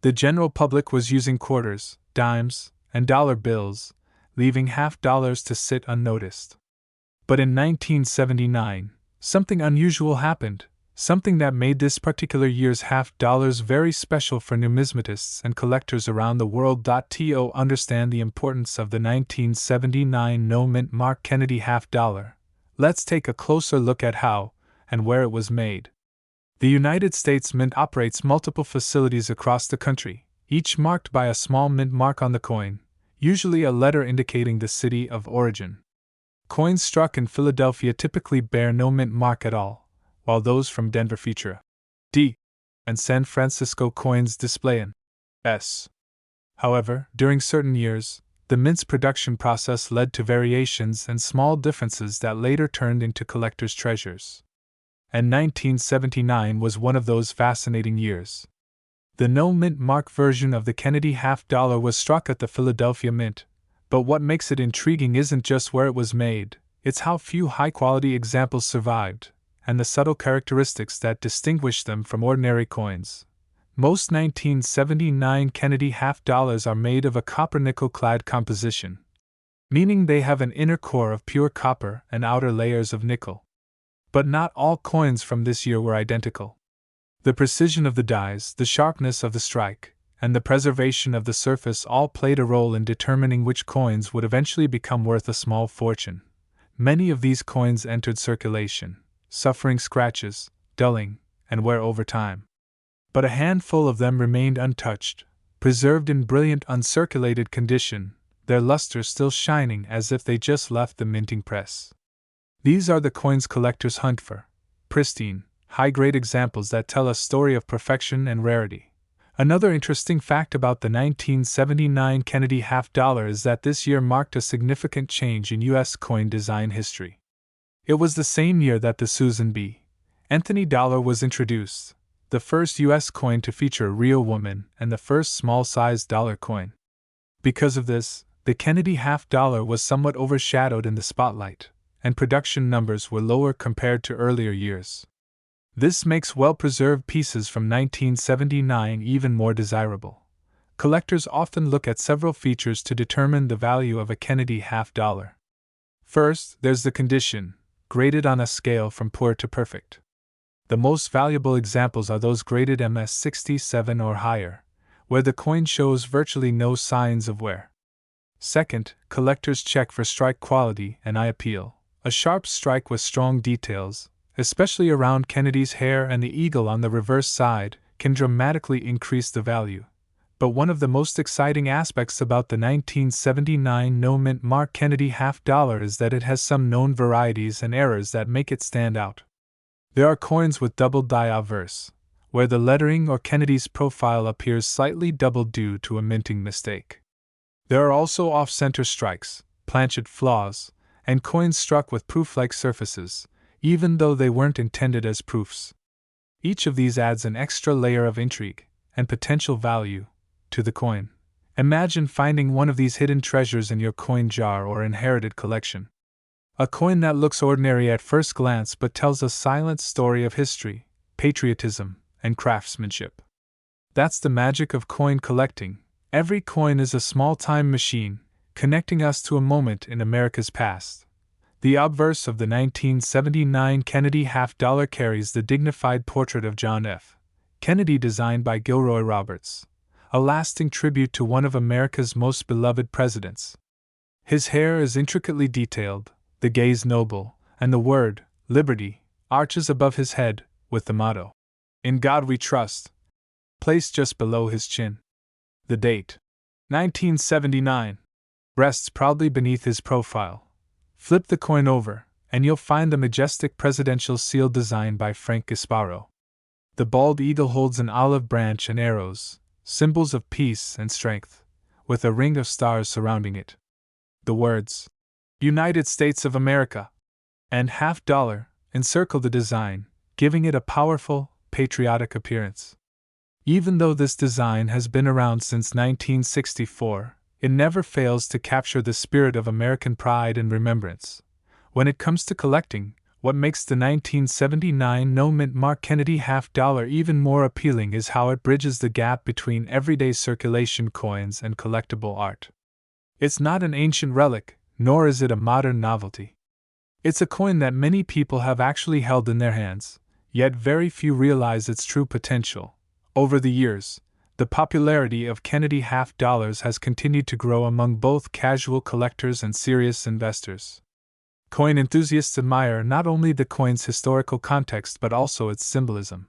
The general public was using quarters, dimes, and dollar bills, leaving half-dollars to sit unnoticed. But in 1979, something unusual happened, something that made this particular year's half-dollars very special for numismatists and collectors around the world. To understand the importance of the 1979 no-mint Mark Kennedy half-dollar, let's take a closer look at how and where it was made. The United States Mint operates multiple facilities across the country, each marked by a small mint mark on the coin, usually a letter indicating the city of origin. Coins struck in Philadelphia typically bear no mint mark at all, while those from Denver feature a D, and San Francisco coins display an S. However, during certain years, the mint's production process led to variations and small differences that later turned into collectors' treasures. And 1979 was one of those fascinating years. The no-mint mark version of the Kennedy half-dollar was struck at the Philadelphia Mint, but what makes it intriguing isn't just where it was made, it's how few high-quality examples survived, and the subtle characteristics that distinguish them from ordinary coins. Most 1979 Kennedy half-dollars are made of a copper-nickel-clad composition, meaning they have an inner core of pure copper and outer layers of nickel. But not all coins from this year were identical. The precision of the dies, the sharpness of the strike, and the preservation of the surface all played a role in determining which coins would eventually become worth a small fortune. Many of these coins entered circulation, suffering scratches, dulling, and wear over time. But a handful of them remained untouched, preserved in brilliant uncirculated condition, their luster still shining as if they just left the minting press. These are the coins collectors hunt for, pristine, high-grade examples that tell a story of perfection and rarity. Another interesting fact about the 1979 Kennedy half-dollar is that this year marked a significant change in U.S. coin design history. It was the same year that the Susan B. Anthony dollar was introduced, the first U.S. coin to feature a real woman and the first small-sized dollar coin. Because of this, the Kennedy half-dollar was somewhat overshadowed in the spotlight, and production numbers were lower compared to earlier years. This makes well-preserved pieces from 1979 even more desirable. Collectors often look at several features to determine the value of a Kennedy half-dollar. First, there's the condition, graded on a scale from poor to perfect. The most valuable examples are those graded MS67 or higher, where the coin shows virtually no signs of wear. Second, collectors check for strike quality and eye appeal. A sharp strike with strong details, especially around Kennedy's hair and the eagle on the reverse side, can dramatically increase the value. But one of the most exciting aspects about the 1979 no-mint Mark Kennedy half-dollar is that it has some known varieties and errors that make it stand out. There are coins with double die obverse, where the lettering or Kennedy's profile appears slightly doubled due to a minting mistake. There are also off-center strikes, planchet flaws, and coins struck with proof-like surfaces, even though they weren't intended as proofs. Each of these adds an extra layer of intrigue and potential value to the coin. Imagine finding one of these hidden treasures in your coin jar or inherited collection. A coin that looks ordinary at first glance but tells a silent story of history, patriotism, and craftsmanship. That's the magic of coin collecting. Every coin is a small time machine, connecting us to a moment in America's past. The obverse of the 1979 Kennedy half-dollar carries the dignified portrait of John F. Kennedy designed by Gilroy Roberts, a lasting tribute to one of America's most beloved presidents. His hair is intricately detailed, the gaze noble, and the word, liberty, arches above his head, with the motto, "In God We Trust," placed just below his chin. The date, 1979. rests proudly beneath his profile. Flip the coin over, and you'll find the majestic presidential seal designed by Frank Gasparo. The bald eagle holds an olive branch and arrows, symbols of peace and strength, with a ring of stars surrounding it. The words, United States of America, and $50 encircle the design, giving it a powerful, patriotic appearance. Even though this design has been around since 1964, it never fails to capture the spirit of American pride and remembrance. When it comes to collecting, what makes the 1979 no-mint Mark Kennedy $50 even more appealing is how it bridges the gap between everyday circulation coins and collectible art. It's not an ancient relic, nor is it a modern novelty. It's a coin that many people have actually held in their hands, yet very few realize its true potential. Over the years, the popularity of Kennedy $50 has continued to grow among both casual collectors and serious investors. Coin enthusiasts admire not only the coin's historical context but also its symbolism.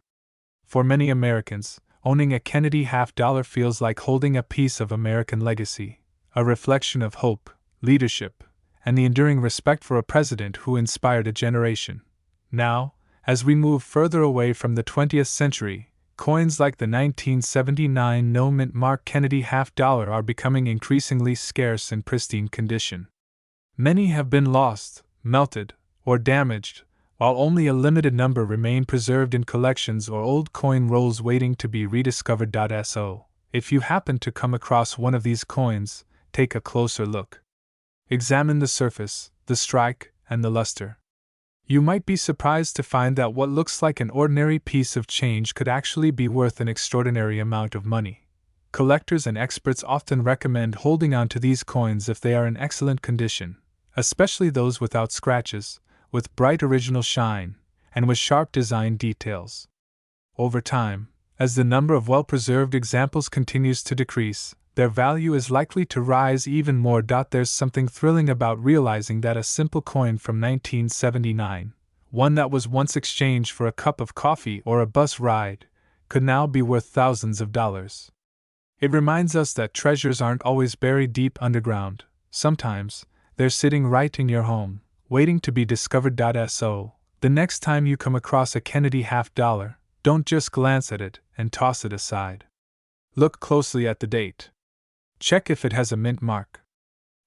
For many Americans, owning a Kennedy $50 feels like holding a piece of American legacy, a reflection of hope, leadership, and the enduring respect for a president who inspired a generation. Now, as we move further away from the 20th century, coins like the 1979 no-mint Mark Kennedy $50 are becoming increasingly scarce in pristine condition. Many have been lost, melted, or damaged, while only a limited number remain preserved in collections or old coin rolls waiting to be rediscovered. So, if you happen to come across one of these coins, take a closer look. Examine the surface, the strike, and the luster. You might be surprised to find that what looks like an ordinary piece of change could actually be worth an extraordinary amount of money. Collectors and experts often recommend holding on to these coins if they are in excellent condition, especially those without scratches, with bright original shine, and with sharp design details. Over time, as the number of well-preserved examples continues to decrease, their value is likely to rise even more. There's something thrilling about realizing that a simple coin from 1979, one that was once exchanged for a cup of coffee or a bus ride, could now be worth thousands of dollars. It reminds us that treasures aren't always buried deep underground. Sometimes, they're sitting right in your home, waiting to be discovered. So, the next time you come across a Kennedy $50, don't just glance at it and toss it aside. Look closely at the date. Check if it has a mint mark.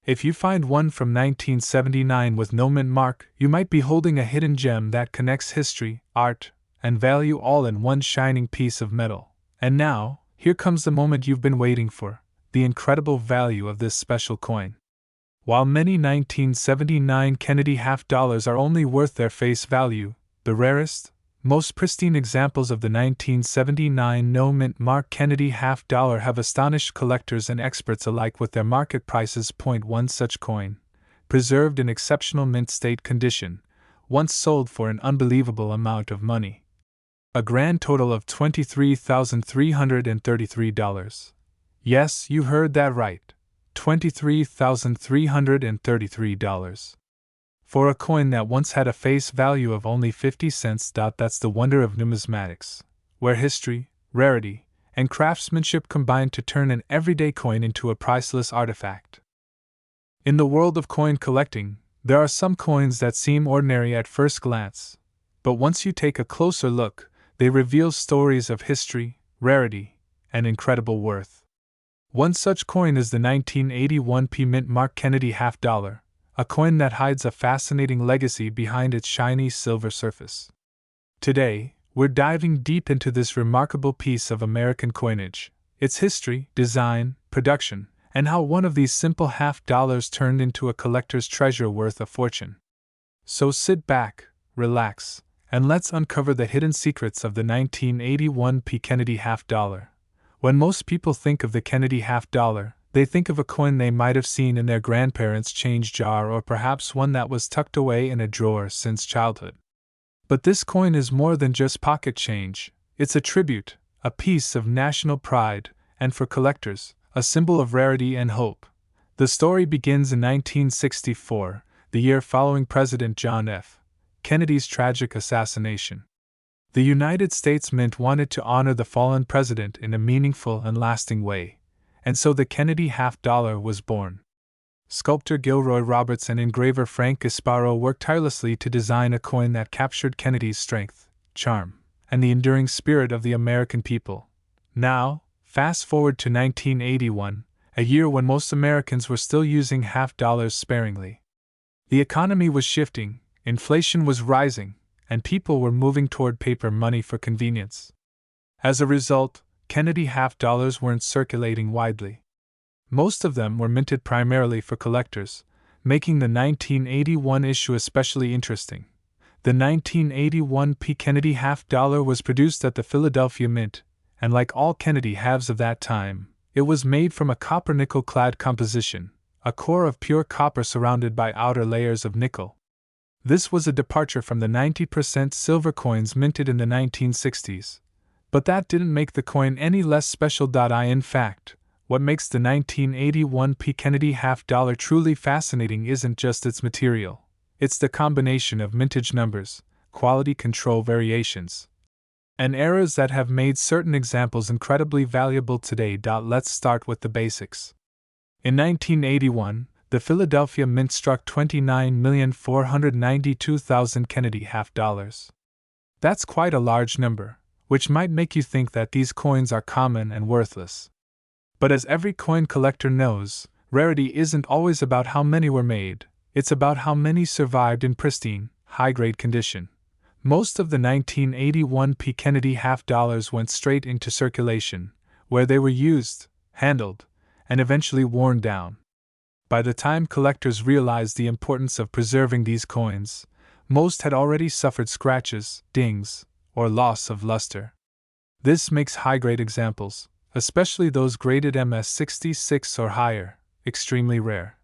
If you find one from 1979 with no mint mark, you might be holding a hidden gem that connects history, art, and value all in one shining piece of metal. And now, here comes the moment you've been waiting for, the incredible value of this special coin. While many 1979 Kennedy $50 are only worth their face value, the rarest, most pristine examples of the 1979 no-mint Mark Kennedy $50 have astonished collectors and experts alike with their market prices. One such coin, preserved in exceptional mint state condition, once sold for an unbelievable amount of money. A grand total of $23,333. Yes, you heard that right. $23,333. For a coin that once had a face value of only 50 cents. That's the wonder of numismatics, where history, rarity, and craftsmanship combine to turn an everyday coin into a priceless artifact. In the world of coin collecting, there are some coins that seem ordinary at first glance, but once you take a closer look, they reveal stories of history, rarity, and incredible worth. One such coin is the 1981 Mint Mark Kennedy $50, a coin that hides a fascinating legacy behind its shiny silver surface. Today, we're diving deep into this remarkable piece of American coinage, its history, design, production, and how one of these simple $50 turned into a collector's treasure worth a fortune. So sit back, relax, and let's uncover the hidden secrets of the 1981 Kennedy $50. When most people think of the Kennedy $50, they think of a coin they might have seen in their grandparents' change jar or perhaps one that was tucked away in a drawer since childhood. But this coin is more than just pocket change. It's a tribute, a piece of national pride, and for collectors, a symbol of rarity and hope. The story begins in 1964, the year following President John F. Kennedy's tragic assassination. The United States Mint wanted to honor the fallen president in a meaningful and lasting way, and so the Kennedy $50 was born. Sculptor Gilroy Roberts and engraver Frank Gasparo worked tirelessly to design a coin that captured Kennedy's strength, charm, and the enduring spirit of the American people. Now, fast forward to 1981, a year when most Americans were still using half dollars sparingly. The economy was shifting, inflation was rising, and people were moving toward paper money for convenience. As a result, Kennedy half dollars weren't circulating widely. Most of them were minted primarily for collectors, making the 1981 issue especially interesting. The 1981 P. Kennedy half dollar was produced at the Philadelphia Mint, and like all Kennedy halves of that time, it was made from a copper-nickel clad composition, a core of pure copper surrounded by outer layers of nickel. This was a departure from the 90% silver coins minted in the 1960s. But that didn't make the coin any less special. In fact, what makes the 1981 P. Kennedy half dollar truly fascinating isn't just its material, it's the combination of mintage numbers, quality control variations, and errors that have made certain examples incredibly valuable today. Let's start with the basics. In 1981, the Philadelphia Mint struck 29,492,000 Kennedy half dollars. That's quite a large number, which might make you think that these coins are common and worthless. But as every coin collector knows, rarity isn't always about how many were made, it's about how many survived in pristine, high-grade condition. Most of the 1981 P. Kennedy half dollars went straight into circulation, where they were used, handled, and eventually worn down. By the time collectors realized the importance of preserving these coins, most had already suffered scratches, dings, or loss of luster. This makes high-grade examples, especially those graded MS66 or higher, extremely rare.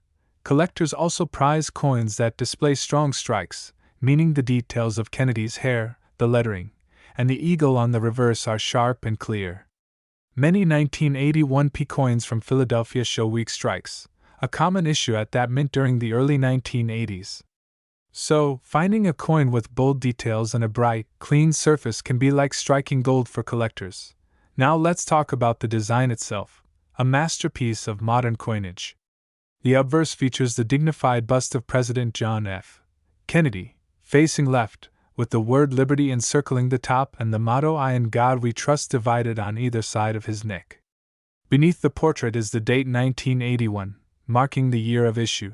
Collectors also prize coins that display strong strikes, meaning the details of Kennedy's hair, the lettering, and the eagle on the reverse are sharp and clear. Many 1981 P coins from Philadelphia show weak strikes, a common issue at that mint during the early 1980s. So, finding a coin with bold details and a bright, clean surface can be like striking gold for collectors. Now let's talk about the design itself, a masterpiece of modern coinage. The obverse features the dignified bust of President John F. Kennedy, facing left, with the word Liberty encircling the top and the motto "I in God We Trust" divided on either side of his neck. Beneath the portrait is the date 1981, marking the year of issue.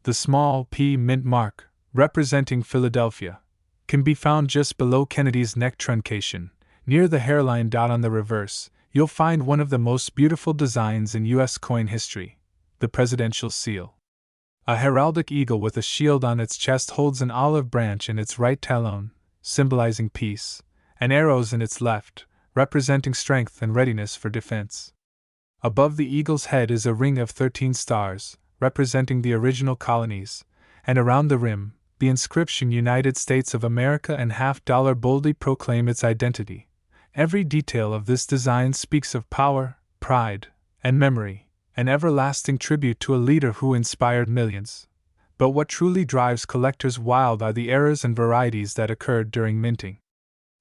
The small P mint mark, representing Philadelphia, can be found just below Kennedy's neck truncation, near the hairline. On the reverse, you'll find one of the most beautiful designs in U.S. coin history, the presidential seal. A heraldic eagle with a shield on its chest holds an olive branch in its right talon, symbolizing peace, and arrows in its left, representing strength and readiness for defense. Above the eagle's head is a ring of 13 stars, representing the original colonies, and around the rim, the inscription United States of America and half dollar boldly proclaim its identity. Every detail of this design speaks of power, pride, and memory, an everlasting tribute to a leader who inspired millions. But what truly drives collectors wild are the errors and varieties that occurred during minting.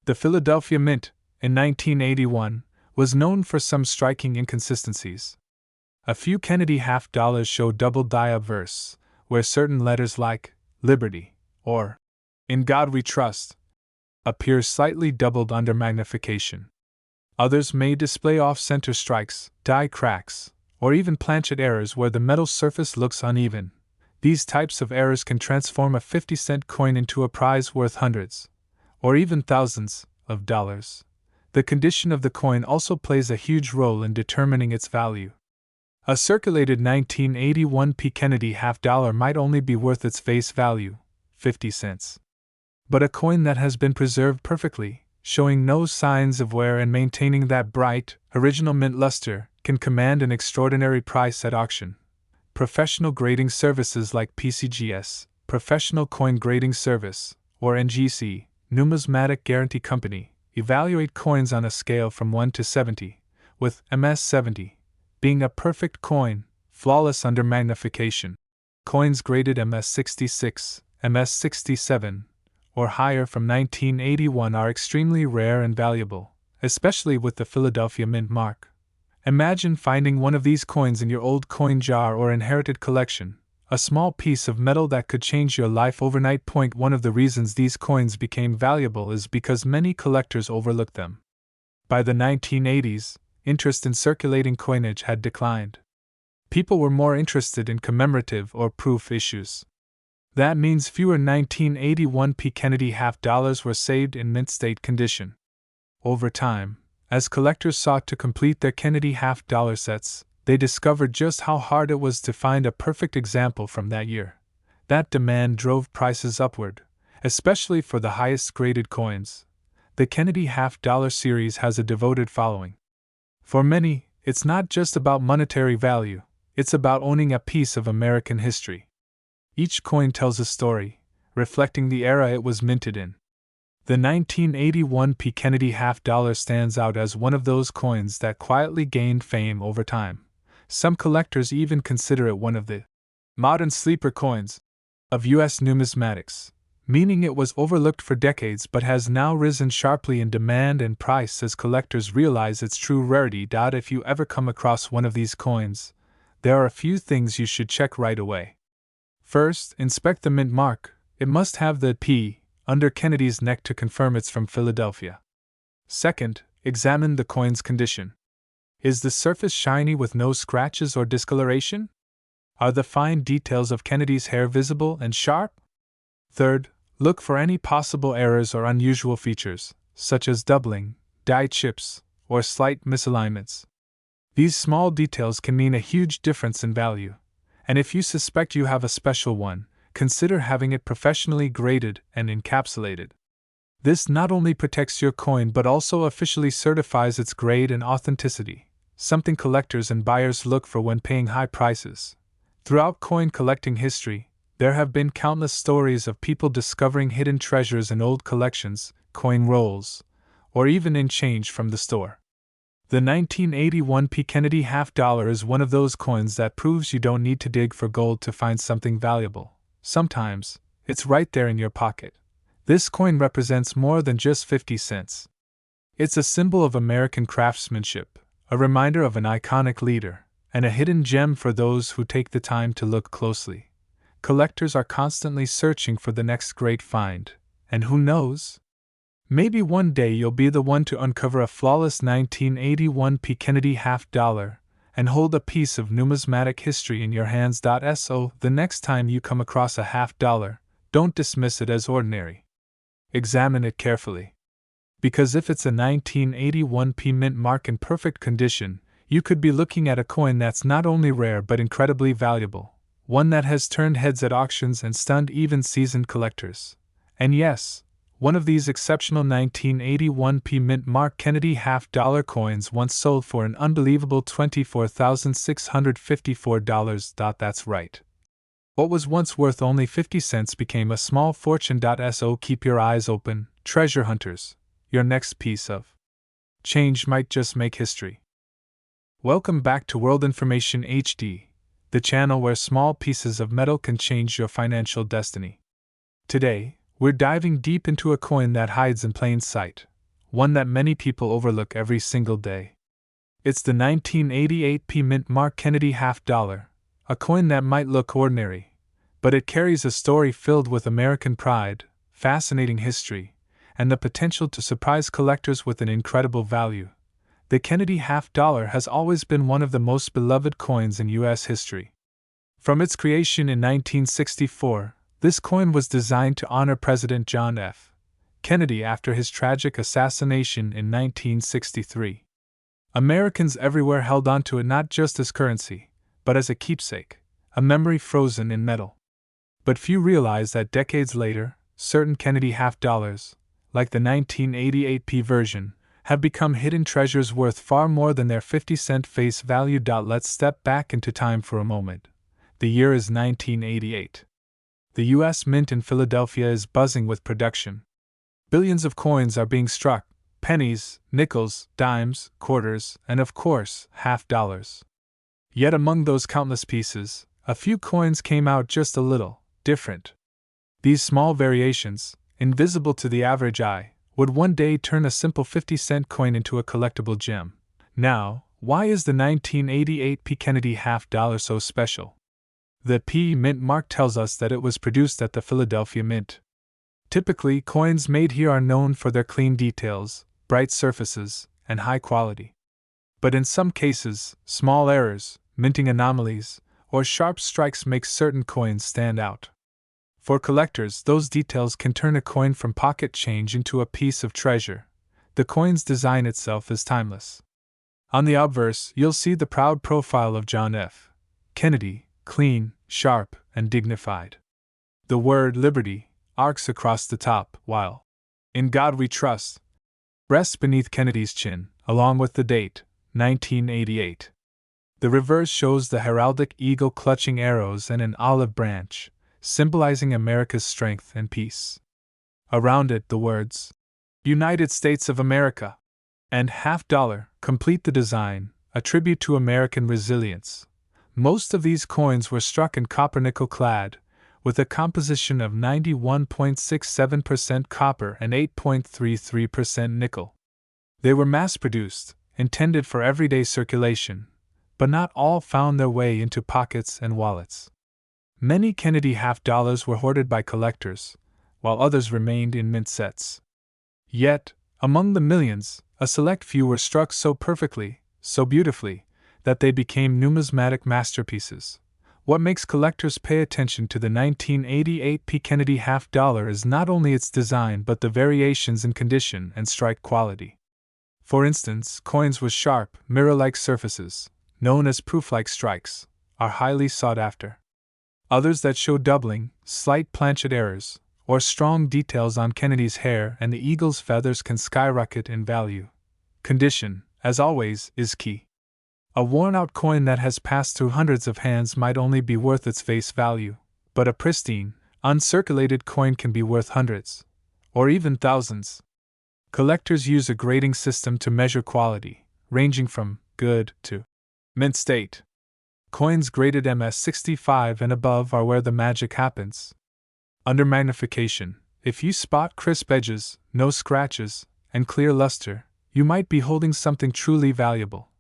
The Philadelphia Mint, in 1981, was known for some striking inconsistencies. A few Kennedy half dollars show double die obverse, where certain letters like Liberty or In God We Trust appear slightly doubled under magnification. Others may display off-center strikes, die cracks, or even planchet errors where the metal surface looks uneven. These types of errors can transform a 50-cent coin into a prize worth hundreds, or even thousands, of dollars. The condition of the coin also plays a huge role in determining its value. A circulated 1981 P. Kennedy half dollar might only be worth its face value, 50 cents. But a coin that has been preserved perfectly, showing no signs of wear and maintaining that bright, original mint luster, can command an extraordinary price at auction. Professional grading services like PCGS, Professional Coin Grading Service, or NGC, Numismatic Guarantee Company, evaluate coins on a scale from 1 to 70, with MS70 being a perfect coin, flawless under magnification. Coins graded MS66, MS67, or higher from 1981 are extremely rare and valuable, especially with the Philadelphia Mint mark. Imagine finding one of these coins in your old coin jar or inherited collection, a small piece of metal that could change your life overnight. One of the reasons these coins became valuable is because many collectors overlooked them. By the 1980s, interest in circulating coinage had declined. People were more interested in commemorative or proof issues. That means fewer 1981 P. Kennedy half dollars were saved in mint state condition. Over time, as collectors sought to complete their Kennedy half dollar sets, they discovered just how hard it was to find a perfect example from that year. That demand drove prices upward, especially for the highest graded coins. The Kennedy half dollar series has a devoted following. For many, it's not just about monetary value, it's about owning a piece of American history. Each coin tells a story, reflecting the era it was minted in. The 1981 P. Kennedy half dollar stands out as one of those coins that quietly gained fame over time. Some collectors even consider it one of the modern sleeper coins of U.S. numismatics, meaning it was overlooked for decades but has now risen sharply in demand and price as collectors realize its true rarity. If you ever come across one of these coins, there are a few things you should check right away. First, inspect the mint mark. It must have the P under Kennedy's neck to confirm it's from Philadelphia. Second, examine the coin's condition. Is the surface shiny with no scratches or discoloration? Are the fine details of Kennedy's hair visible and sharp? Third, look for any possible errors or unusual features, such as doubling, die chips, or slight misalignments. These small details can mean a huge difference in value, and if you suspect you have a special one, consider having it professionally graded and encapsulated. This not only protects your coin but also officially certifies its grade and authenticity, something collectors and buyers look for when paying high prices. Throughout coin collecting history, there have been countless stories of people discovering hidden treasures in old collections, coin rolls, or even in change from the store. The 1981 P. Kennedy half dollar is one of those coins that proves you don't need to dig for gold to find something valuable. Sometimes, it's right there in your pocket. This coin represents more than just 50 cents. It's a symbol of American craftsmanship, a reminder of an iconic leader, and a hidden gem for those who take the time to look closely. Collectors are constantly searching for the next great find, and who knows? Maybe one day you'll be the one to uncover a flawless 1981 P. Kennedy half dollar and hold a piece of numismatic history in your hands. So, the next time you come across a half dollar, don't dismiss it as ordinary. Examine it carefully. Because if it's a 1981 P. mint mark in perfect condition, you could be looking at a coin that's not only rare but incredibly valuable, one that has turned heads at auctions and stunned even seasoned collectors. And yes, one of these exceptional 1981 P. mint mark Kennedy half dollar coins once sold for an unbelievable $24,654. That's right. What was once worth only 50 cents became a small fortune. So keep your eyes open, treasure hunters. Your next piece of change might just make history. Welcome back to World Information HD, the channel where small pieces of metal can change your financial destiny. Today, we're diving deep into a coin that hides in plain sight, one that many people overlook every single day. It's the 1988 P. mint mark Kennedy half dollar, a coin that might look ordinary, but it carries a story filled with American pride, fascinating history, and the potential to surprise collectors with an incredible value. The Kennedy half dollar has always been one of the most beloved coins in U.S. history. From its creation in 1964, this coin was designed to honor President John F. Kennedy after his tragic assassination in 1963. Americans everywhere held on to it not just as currency, but as a keepsake, a memory frozen in metal. But few realize that decades later, certain Kennedy half dollars, like the 1988 P version, have become hidden treasures worth far more than their 50-cent face value. Let's step back into time for a moment. The year is 1988. The U.S. Mint in Philadelphia is buzzing with production. Billions of coins are being struck: pennies, nickels, dimes, quarters, and of course, half dollars. Yet among those countless pieces, a few coins came out just a little different. These small variations, invisible to the average eye, would one day turn a simple 50-cent coin into a collectible gem. Now, Why is the 1988 P. Kennedy half dollar so special? The P Mint mark tells us that it was produced at the Philadelphia Mint. Typically, coins made here are known for their clean details, bright surfaces, and high quality. But in some cases, small errors, minting anomalies, or sharp strikes make certain coins stand out. For collectors, those details can turn a coin from pocket change into a piece of treasure. The coin's design itself is timeless. On the obverse, you'll see the proud profile of John F. Kennedy, clean, sharp, and dignified. The word Liberty arcs across the top, while In God We Trust rests beneath Kennedy's chin, along with the date, 1988. The reverse shows the heraldic eagle clutching arrows and an olive branch, symbolizing America's strength and peace. Around it, the words, United States of America, and half dollar complete the design, a tribute to American resilience. Most of these coins were struck in copper nickel clad, with a composition of 91.67% copper and 8.33% nickel. They were mass-produced, intended for everyday circulation, but not all found their way into pockets and wallets. Many Kennedy half dollars were hoarded by collectors, while others remained in mint sets. Yet, among the millions, a select few were struck so perfectly, so beautifully, that they became numismatic masterpieces. What makes collectors pay attention to the 1988 P. Kennedy half dollar is not only its design but the variations in condition and strike quality. For instance, coins with sharp, mirror-like surfaces, known as proof-like strikes, are highly sought after. Others that show doubling, slight planchet errors, or strong details on Kennedy's hair and the eagle's feathers can skyrocket in value. Condition, as always, is key. A worn-out coin that has passed through hundreds of hands might only be worth its face value, but a pristine, uncirculated coin can be worth hundreds, or even thousands. Collectors use a grading system to measure quality, ranging from good to mint state. Coins graded MS65 and above are where the magic happens. Under magnification, if you spot crisp edges, no scratches, and clear luster, you might be holding something truly valuable.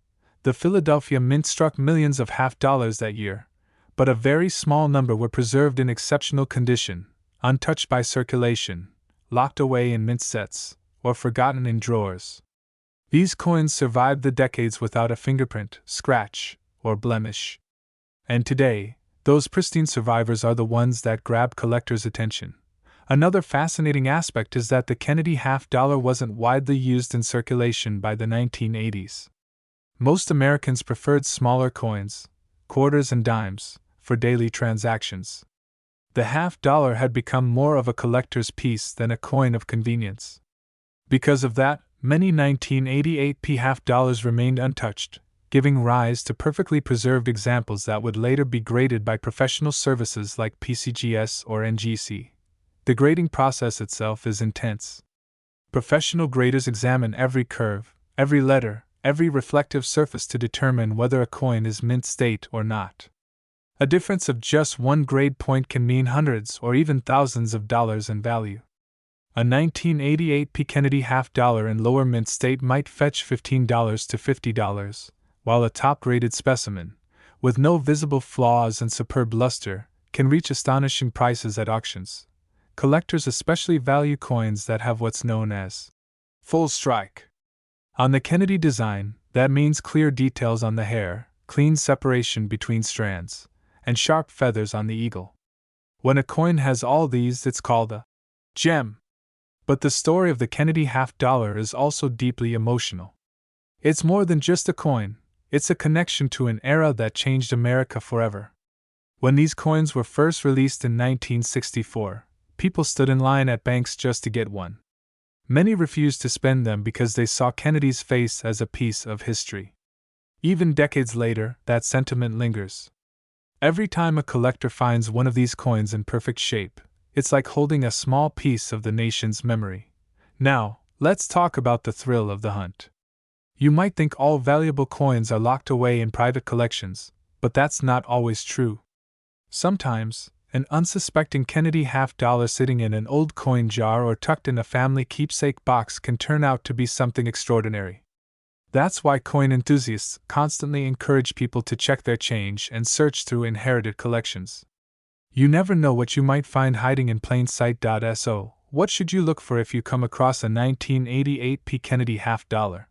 The Philadelphia Mint struck millions of half dollars that year, but a very small number were preserved in exceptional condition, untouched by circulation, locked away in mint sets, or forgotten in drawers. These coins survived the decades without a fingerprint, scratch, or blemish. And today, those pristine survivors are the ones that grab collectors' attention. Another fascinating aspect is that the Kennedy half dollar wasn't widely used in circulation by the 1980s. Most Americans preferred smaller coins, quarters and dimes, for daily transactions. The half dollar had become more of a collector's piece than a coin of convenience. Because of that, many 1988 P half dollars remained untouched, giving rise to perfectly preserved examples that would later be graded by professional services like PCGS or NGC. The grading process itself is intense. Professional graders examine every curve, every letter, every reflective surface to determine whether a coin is mint state or not. A difference of just one grade point can mean hundreds or even thousands of dollars in value. A 1988 P. Kennedy half dollar in lower mint state might fetch $15 to $50, while a top-graded specimen, with no visible flaws and superb luster, can reach astonishing prices at auctions. Collectors especially value coins that have what's known as full strike. On the Kennedy design, that means clear details on the hair, clean separation between strands, and sharp feathers on the eagle. When a coin has all these, it's called a gem. But the story of the Kennedy half dollar is also deeply emotional. It's more than just a coin, it's a connection to an era that changed America forever. When these coins were first released in 1964, people stood in line at banks just to get one. Many refused to spend them because they saw Kennedy's face as a piece of history. Even decades later, that sentiment lingers. Every time a collector finds one of these coins in perfect shape, it's like holding a small piece of the nation's memory. Now, let's talk about the thrill of the hunt. You might think all valuable coins are locked away in private collections, but that's not always true. Sometimes, an unsuspecting Kennedy half dollar sitting in an old coin jar or tucked in a family keepsake box can turn out to be something extraordinary. That's why coin enthusiasts constantly encourage people to check their change and search through inherited collections. You never know what you might find hiding in plain sight. So, what should you look for if you come across a 1988 P. Kennedy half dollar?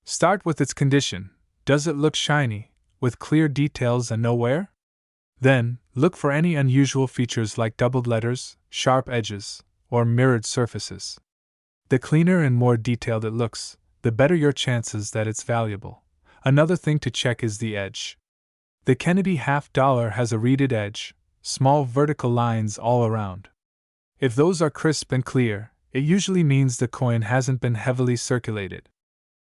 Start with its condition. Does it look shiny, with clear details and no wear? Then, look for any unusual features like doubled letters, sharp edges, or mirrored surfaces. The cleaner and more detailed it looks, the better your chances that it's valuable. Another thing to check is the edge. The Kennedy half dollar has a reeded edge, small vertical lines all around. If those are crisp and clear, it usually means the coin hasn't been heavily circulated.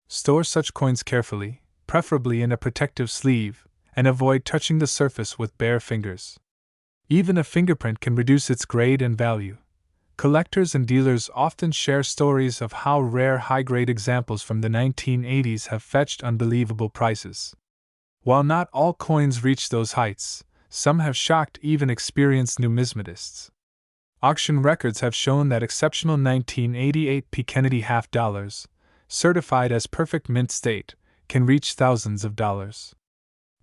Store such coins carefully, preferably in a protective sleeve, and avoid touching the surface with bare fingers. Even a fingerprint can reduce its grade and value. Collectors and dealers often share stories of how rare high-grade examples from the 1980s have fetched unbelievable prices. While not all coins reach those heights, some have shocked even experienced numismatists. Auction records have shown that exceptional 1988 P. Kennedy half dollars, certified as perfect mint state, can reach thousands of dollars.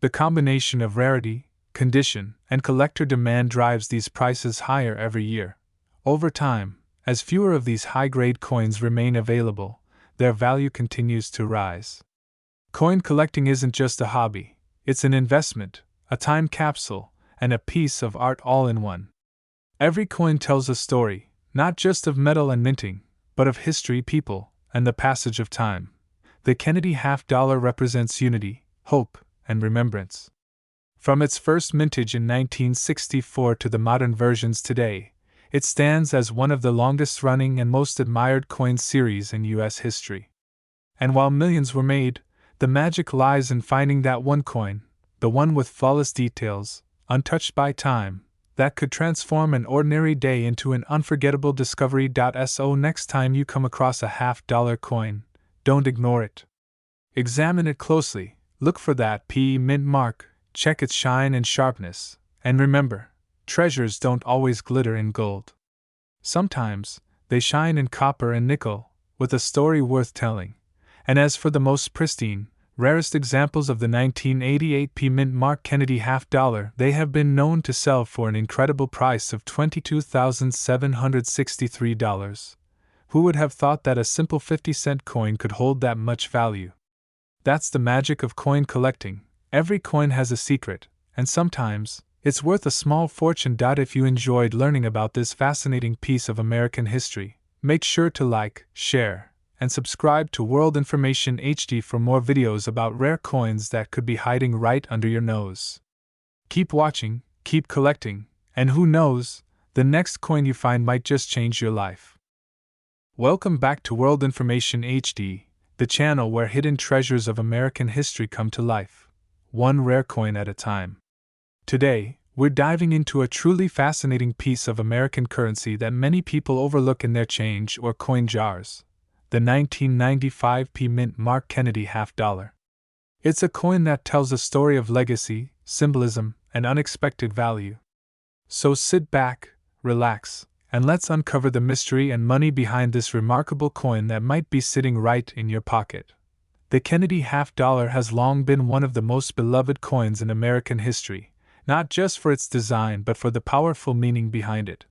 The combination of rarity, condition, and collector demand drives these prices higher every year. Over time, as fewer of these high-grade coins remain available, their value continues to rise. Coin collecting isn't just a hobby, it's an investment, a time capsule, and a piece of art all in one. Every coin tells a story, not just of metal and minting, but of history, people, and the passage of time. The Kennedy half dollar represents unity, hope, and remembrance. From its first mintage in 1964 to the modern versions today, it stands as one of the longest-running and most admired coin series in U.S. history. And while millions were made, the magic lies in finding that one coin, the one with flawless details, untouched by time, that could transform an ordinary day into an unforgettable discovery. So next time you come across a half-dollar coin, don't ignore it. Examine it closely, look for that P mint mark, check its shine and sharpness, and remember, treasures don't always glitter in gold. Sometimes, they shine in copper and nickel, with a story worth telling. And as for the most pristine, rarest examples of the 1988 P mint mark Kennedy half dollar, they have been known to sell for an incredible price of $22,763. Who would have thought that a simple 50-cent coin could hold that much value? That's the magic of coin collecting. Every coin has a secret, and sometimes, it's worth a small fortune. If you enjoyed learning about this fascinating piece of American history, make sure to like, share, and subscribe to World Information HD for more videos about rare coins that could be hiding right under your nose. Keep watching, keep collecting, and who knows, the next coin you find might just change your life. Welcome back to World Information HD, the channel where hidden treasures of American history come to life, one rare coin at a time. Today, we're diving into a truly fascinating piece of American currency that many people overlook in their change or coin jars, the 1995 P mint mark Kennedy half dollar. It's a coin that tells a story of legacy, symbolism, and unexpected value. So sit back, relax, and let's uncover the mystery and money behind this remarkable coin that might be sitting right in your pocket. The Kennedy half dollar has long been one of the most beloved coins in American history, not just for its design but for the powerful meaning behind it.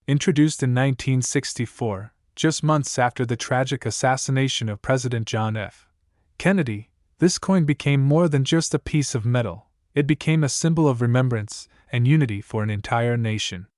Introduced in 1964, just months after the tragic assassination of President John F. Kennedy, this coin became more than just a piece of metal. It became a symbol of remembrance and unity for an entire nation.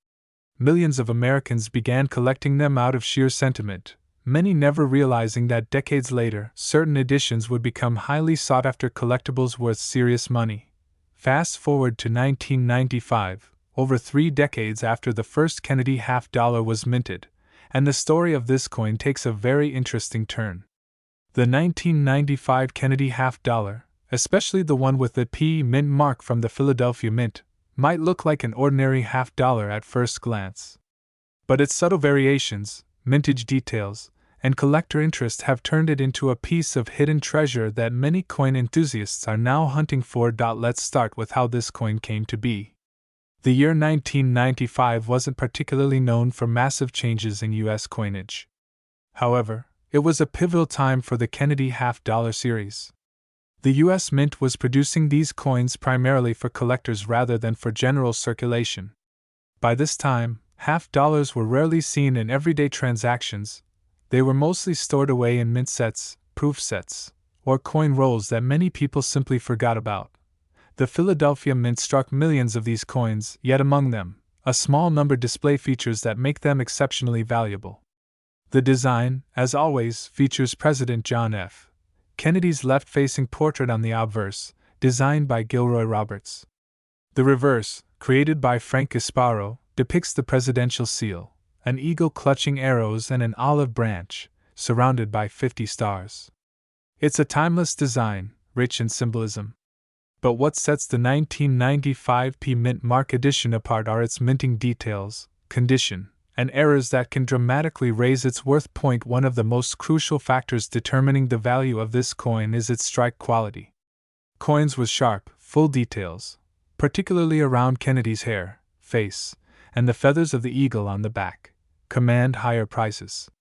Millions of Americans began collecting them out of sheer sentiment, many never realizing that decades later, certain editions would become highly sought-after collectibles worth serious money. Fast forward to 1995, over 3 decades after the first Kennedy half dollar was minted, and the story of this coin takes a very interesting turn. The 1995 Kennedy half dollar, especially the one with the P mint mark from the Philadelphia Mint, might look like an ordinary half dollar at first glance. But its subtle variations, mintage details, and collector interest have turned it into a piece of hidden treasure that many coin enthusiasts are now hunting for. Let's start with how this coin came to be. The year 1995 wasn't particularly known for massive changes in U.S. coinage. However, It was a pivotal time for the Kennedy half-dollar series. The U.S. Mint was producing these coins primarily for collectors rather than for general circulation. By this time, half-dollars were rarely seen in everyday transactions. They were mostly stored away in mint sets, proof sets, or coin rolls that many people simply forgot about. The Philadelphia Mint struck millions of these coins, yet among them, a small number display features that make them exceptionally valuable. The design, as always, features President John F. Kennedy's left-facing portrait on the obverse, designed by Gilroy Roberts. The reverse, created by Frank Gasparo, depicts the presidential seal, an eagle clutching arrows and an olive branch, surrounded by 50 stars. It's a timeless design, rich in symbolism. But what sets the 1995 P Mint Mark edition apart are its minting details, condition, and errors that can dramatically raise its worth. One of the most crucial factors determining the value of this coin is its strike quality. Coins with sharp, full details, particularly around Kennedy's hair, face, and the feathers of the eagle on the back, command higher prices.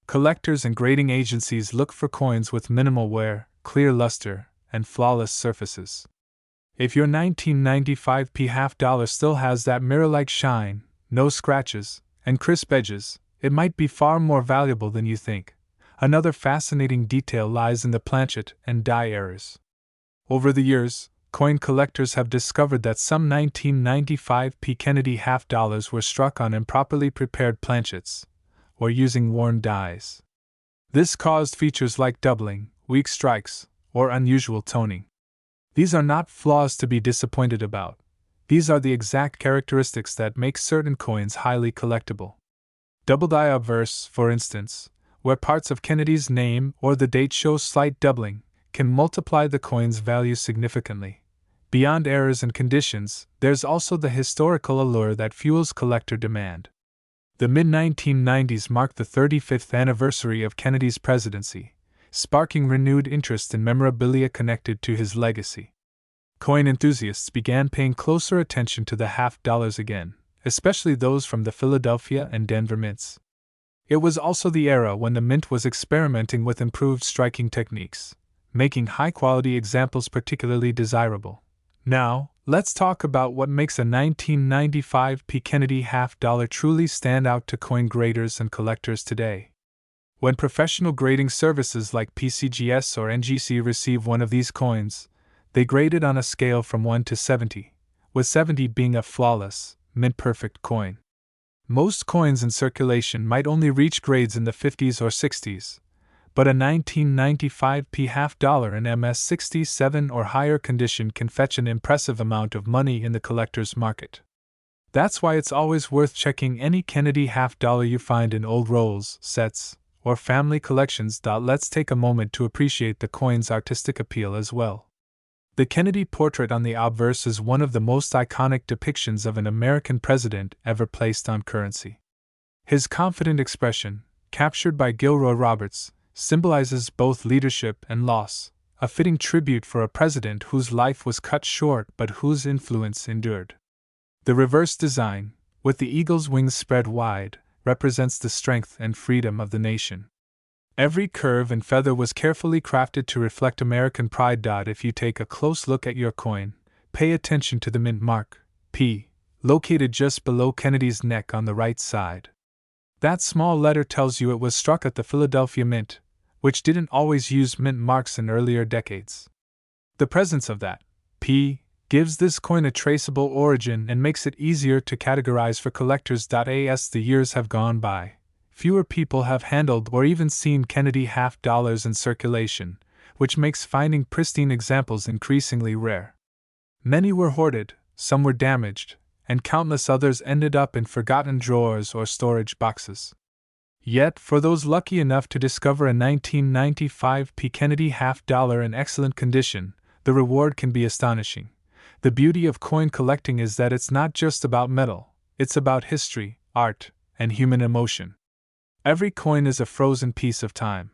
Collectors and grading agencies look for coins with minimal wear, clear luster, and flawless surfaces. If your 1995 P half-dollar still has that mirror-like shine, no scratches, and crisp edges, it might be far more valuable than you think. Another fascinating detail lies in the planchet and die errors. Over the years, coin collectors have discovered that some 1995 P Kennedy half-dollars were struck on improperly prepared planchets, or using worn dies. This caused features like doubling, weak strikes, or unusual toning. These are not flaws to be disappointed about. These are the exact characteristics that make certain coins highly collectible. Double die obverse, for instance, where parts of Kennedy's name or the date show slight doubling, can multiply the coin's value significantly. Beyond errors and conditions, there's also the historical allure that fuels collector demand. The mid-1990s marked the 35th anniversary of Kennedy's presidency, sparking renewed interest in memorabilia connected to his legacy. Coin enthusiasts began paying closer attention to the half-dollars again, especially those from the Philadelphia and Denver mints. It was also the era when the mint was experimenting with improved striking techniques, making high-quality examples particularly desirable. Now, let's talk about what makes a 1995 P Kennedy half-dollar truly stand out to coin graders and collectors today. When professional grading services like PCGS or NGC receive one of these coins, they grade it on a scale from 1 to 70, with 70 being a flawless, mint-perfect coin. Most coins in circulation might only reach grades in the 50s or 60s, but a 1995 P half-dollar in MS67 or higher condition can fetch an impressive amount of money in the collector's market. That's why it's always worth checking any Kennedy half-dollar you find in old rolls, sets, or family collections. Let's take a moment to appreciate the coin's artistic appeal as well. The Kennedy portrait on the obverse is one of the most iconic depictions of an American president ever placed on currency. His confident expression, captured by Gilroy Roberts, symbolizes both leadership and loss, a fitting tribute for a president whose life was cut short but whose influence endured. The reverse design, with the eagle's wings spread wide, represents the strength and freedom of the nation. Every curve and feather was carefully crafted to reflect American pride. If you take a close look at your coin, pay attention to the mint mark, P, located just below Kennedy's neck on the right side. That small letter tells you it was struck at the Philadelphia Mint, which didn't always use mint marks in earlier decades. The presence of that P gives this coin a traceable origin and makes it easier to categorize for collectors. As the years have gone by, fewer people have handled or even seen Kennedy half-dollars in circulation, which makes finding pristine examples increasingly rare. Many were hoarded, some were damaged, and countless others ended up in forgotten drawers or storage boxes. Yet, for those lucky enough to discover a 1995 P Kennedy half-dollar in excellent condition, the reward can be astonishing. The beauty of coin collecting is that it's not just about metal, it's about history, art, and human emotion. Every coin is a frozen piece of time.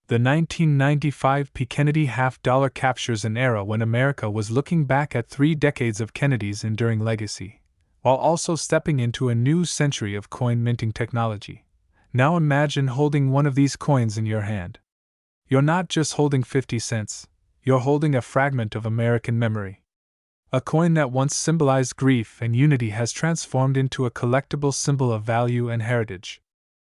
The 1995 P Kennedy half-dollar captures an era when America was looking back at 3 decades of Kennedy's enduring legacy, while also stepping into a new century of coin minting technology. Now imagine holding one of these coins in your hand. You're not just holding 50 cents, you're holding a fragment of American memory. A coin that once symbolized grief and unity has transformed into a collectible symbol of value and heritage.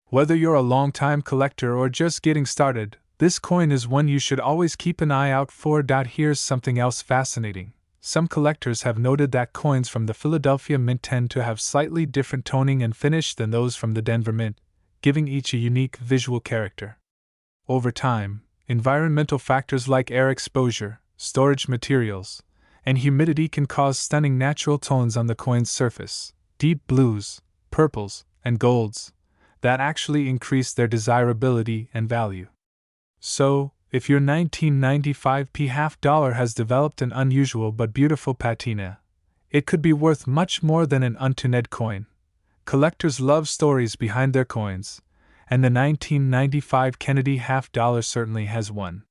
Whether you're a long-time collector or just getting started, this coin is one you should always keep an eye out for. Here's something else fascinating. Some collectors have noted that coins from the Philadelphia Mint tend to have slightly different toning and finish than those from the Denver Mint, giving each a unique visual character. Over time, environmental factors like air exposure, storage materials, and humidity can cause stunning natural tones on the coin's surface, deep blues, purples, and golds, that actually increase their desirability and value. So, if your 1995 half dollar has developed an unusual but beautiful patina, it could be worth much more than an untuned coin. Collectors love stories behind their coins, and the 1995 Kennedy half dollar certainly has one.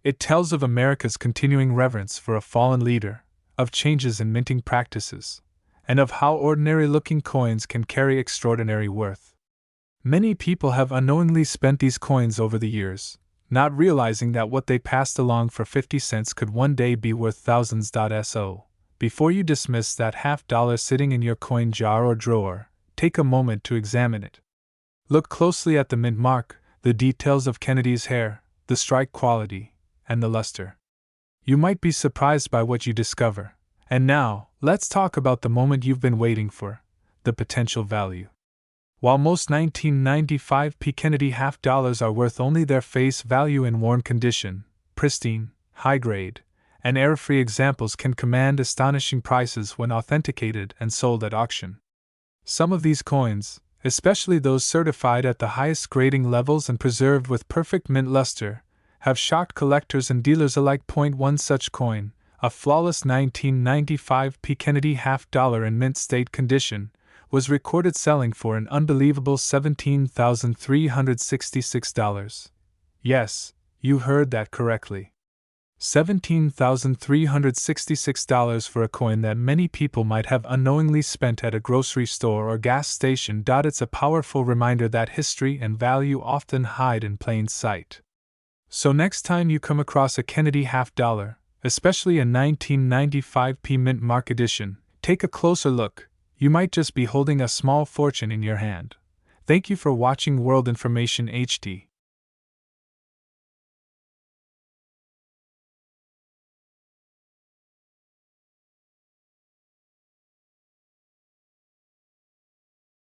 It tells of America's continuing reverence for a fallen leader, of changes in minting practices, and of how ordinary-looking coins can carry extraordinary worth. Many people have unknowingly spent these coins over the years, not realizing that what they passed along for 50 cents could one day be worth thousands. So, before you dismiss that half dollar sitting in your coin jar or drawer, take a moment to examine it. Look closely at the mint mark, the details of Kennedy's hair, the strike quality, and the luster. You might be surprised by what you discover. And now, let's talk about the moment you've been waiting for, the potential value. While most 1995 Kennedy half dollars are worth only their face value in worn condition, pristine, high-grade, and error-free examples can command astonishing prices when authenticated and sold at auction. Some of these coins, especially those certified at the highest grading levels and preserved with perfect mint luster, have shocked collectors and dealers alike. One such coin, a flawless 1995 Kennedy half dollar in mint state condition, was recorded selling for an unbelievable $17,366. Yes, you heard that correctly. $17,366 for a coin that many people might have unknowingly spent at a grocery store or gas station. It's a powerful reminder that history and value often hide in plain sight. So next time you come across a Kennedy half dollar, especially a 1995 Mint Mark edition, take a closer look. You might just be holding a small fortune in your hand. Thank you for watching World Information HD.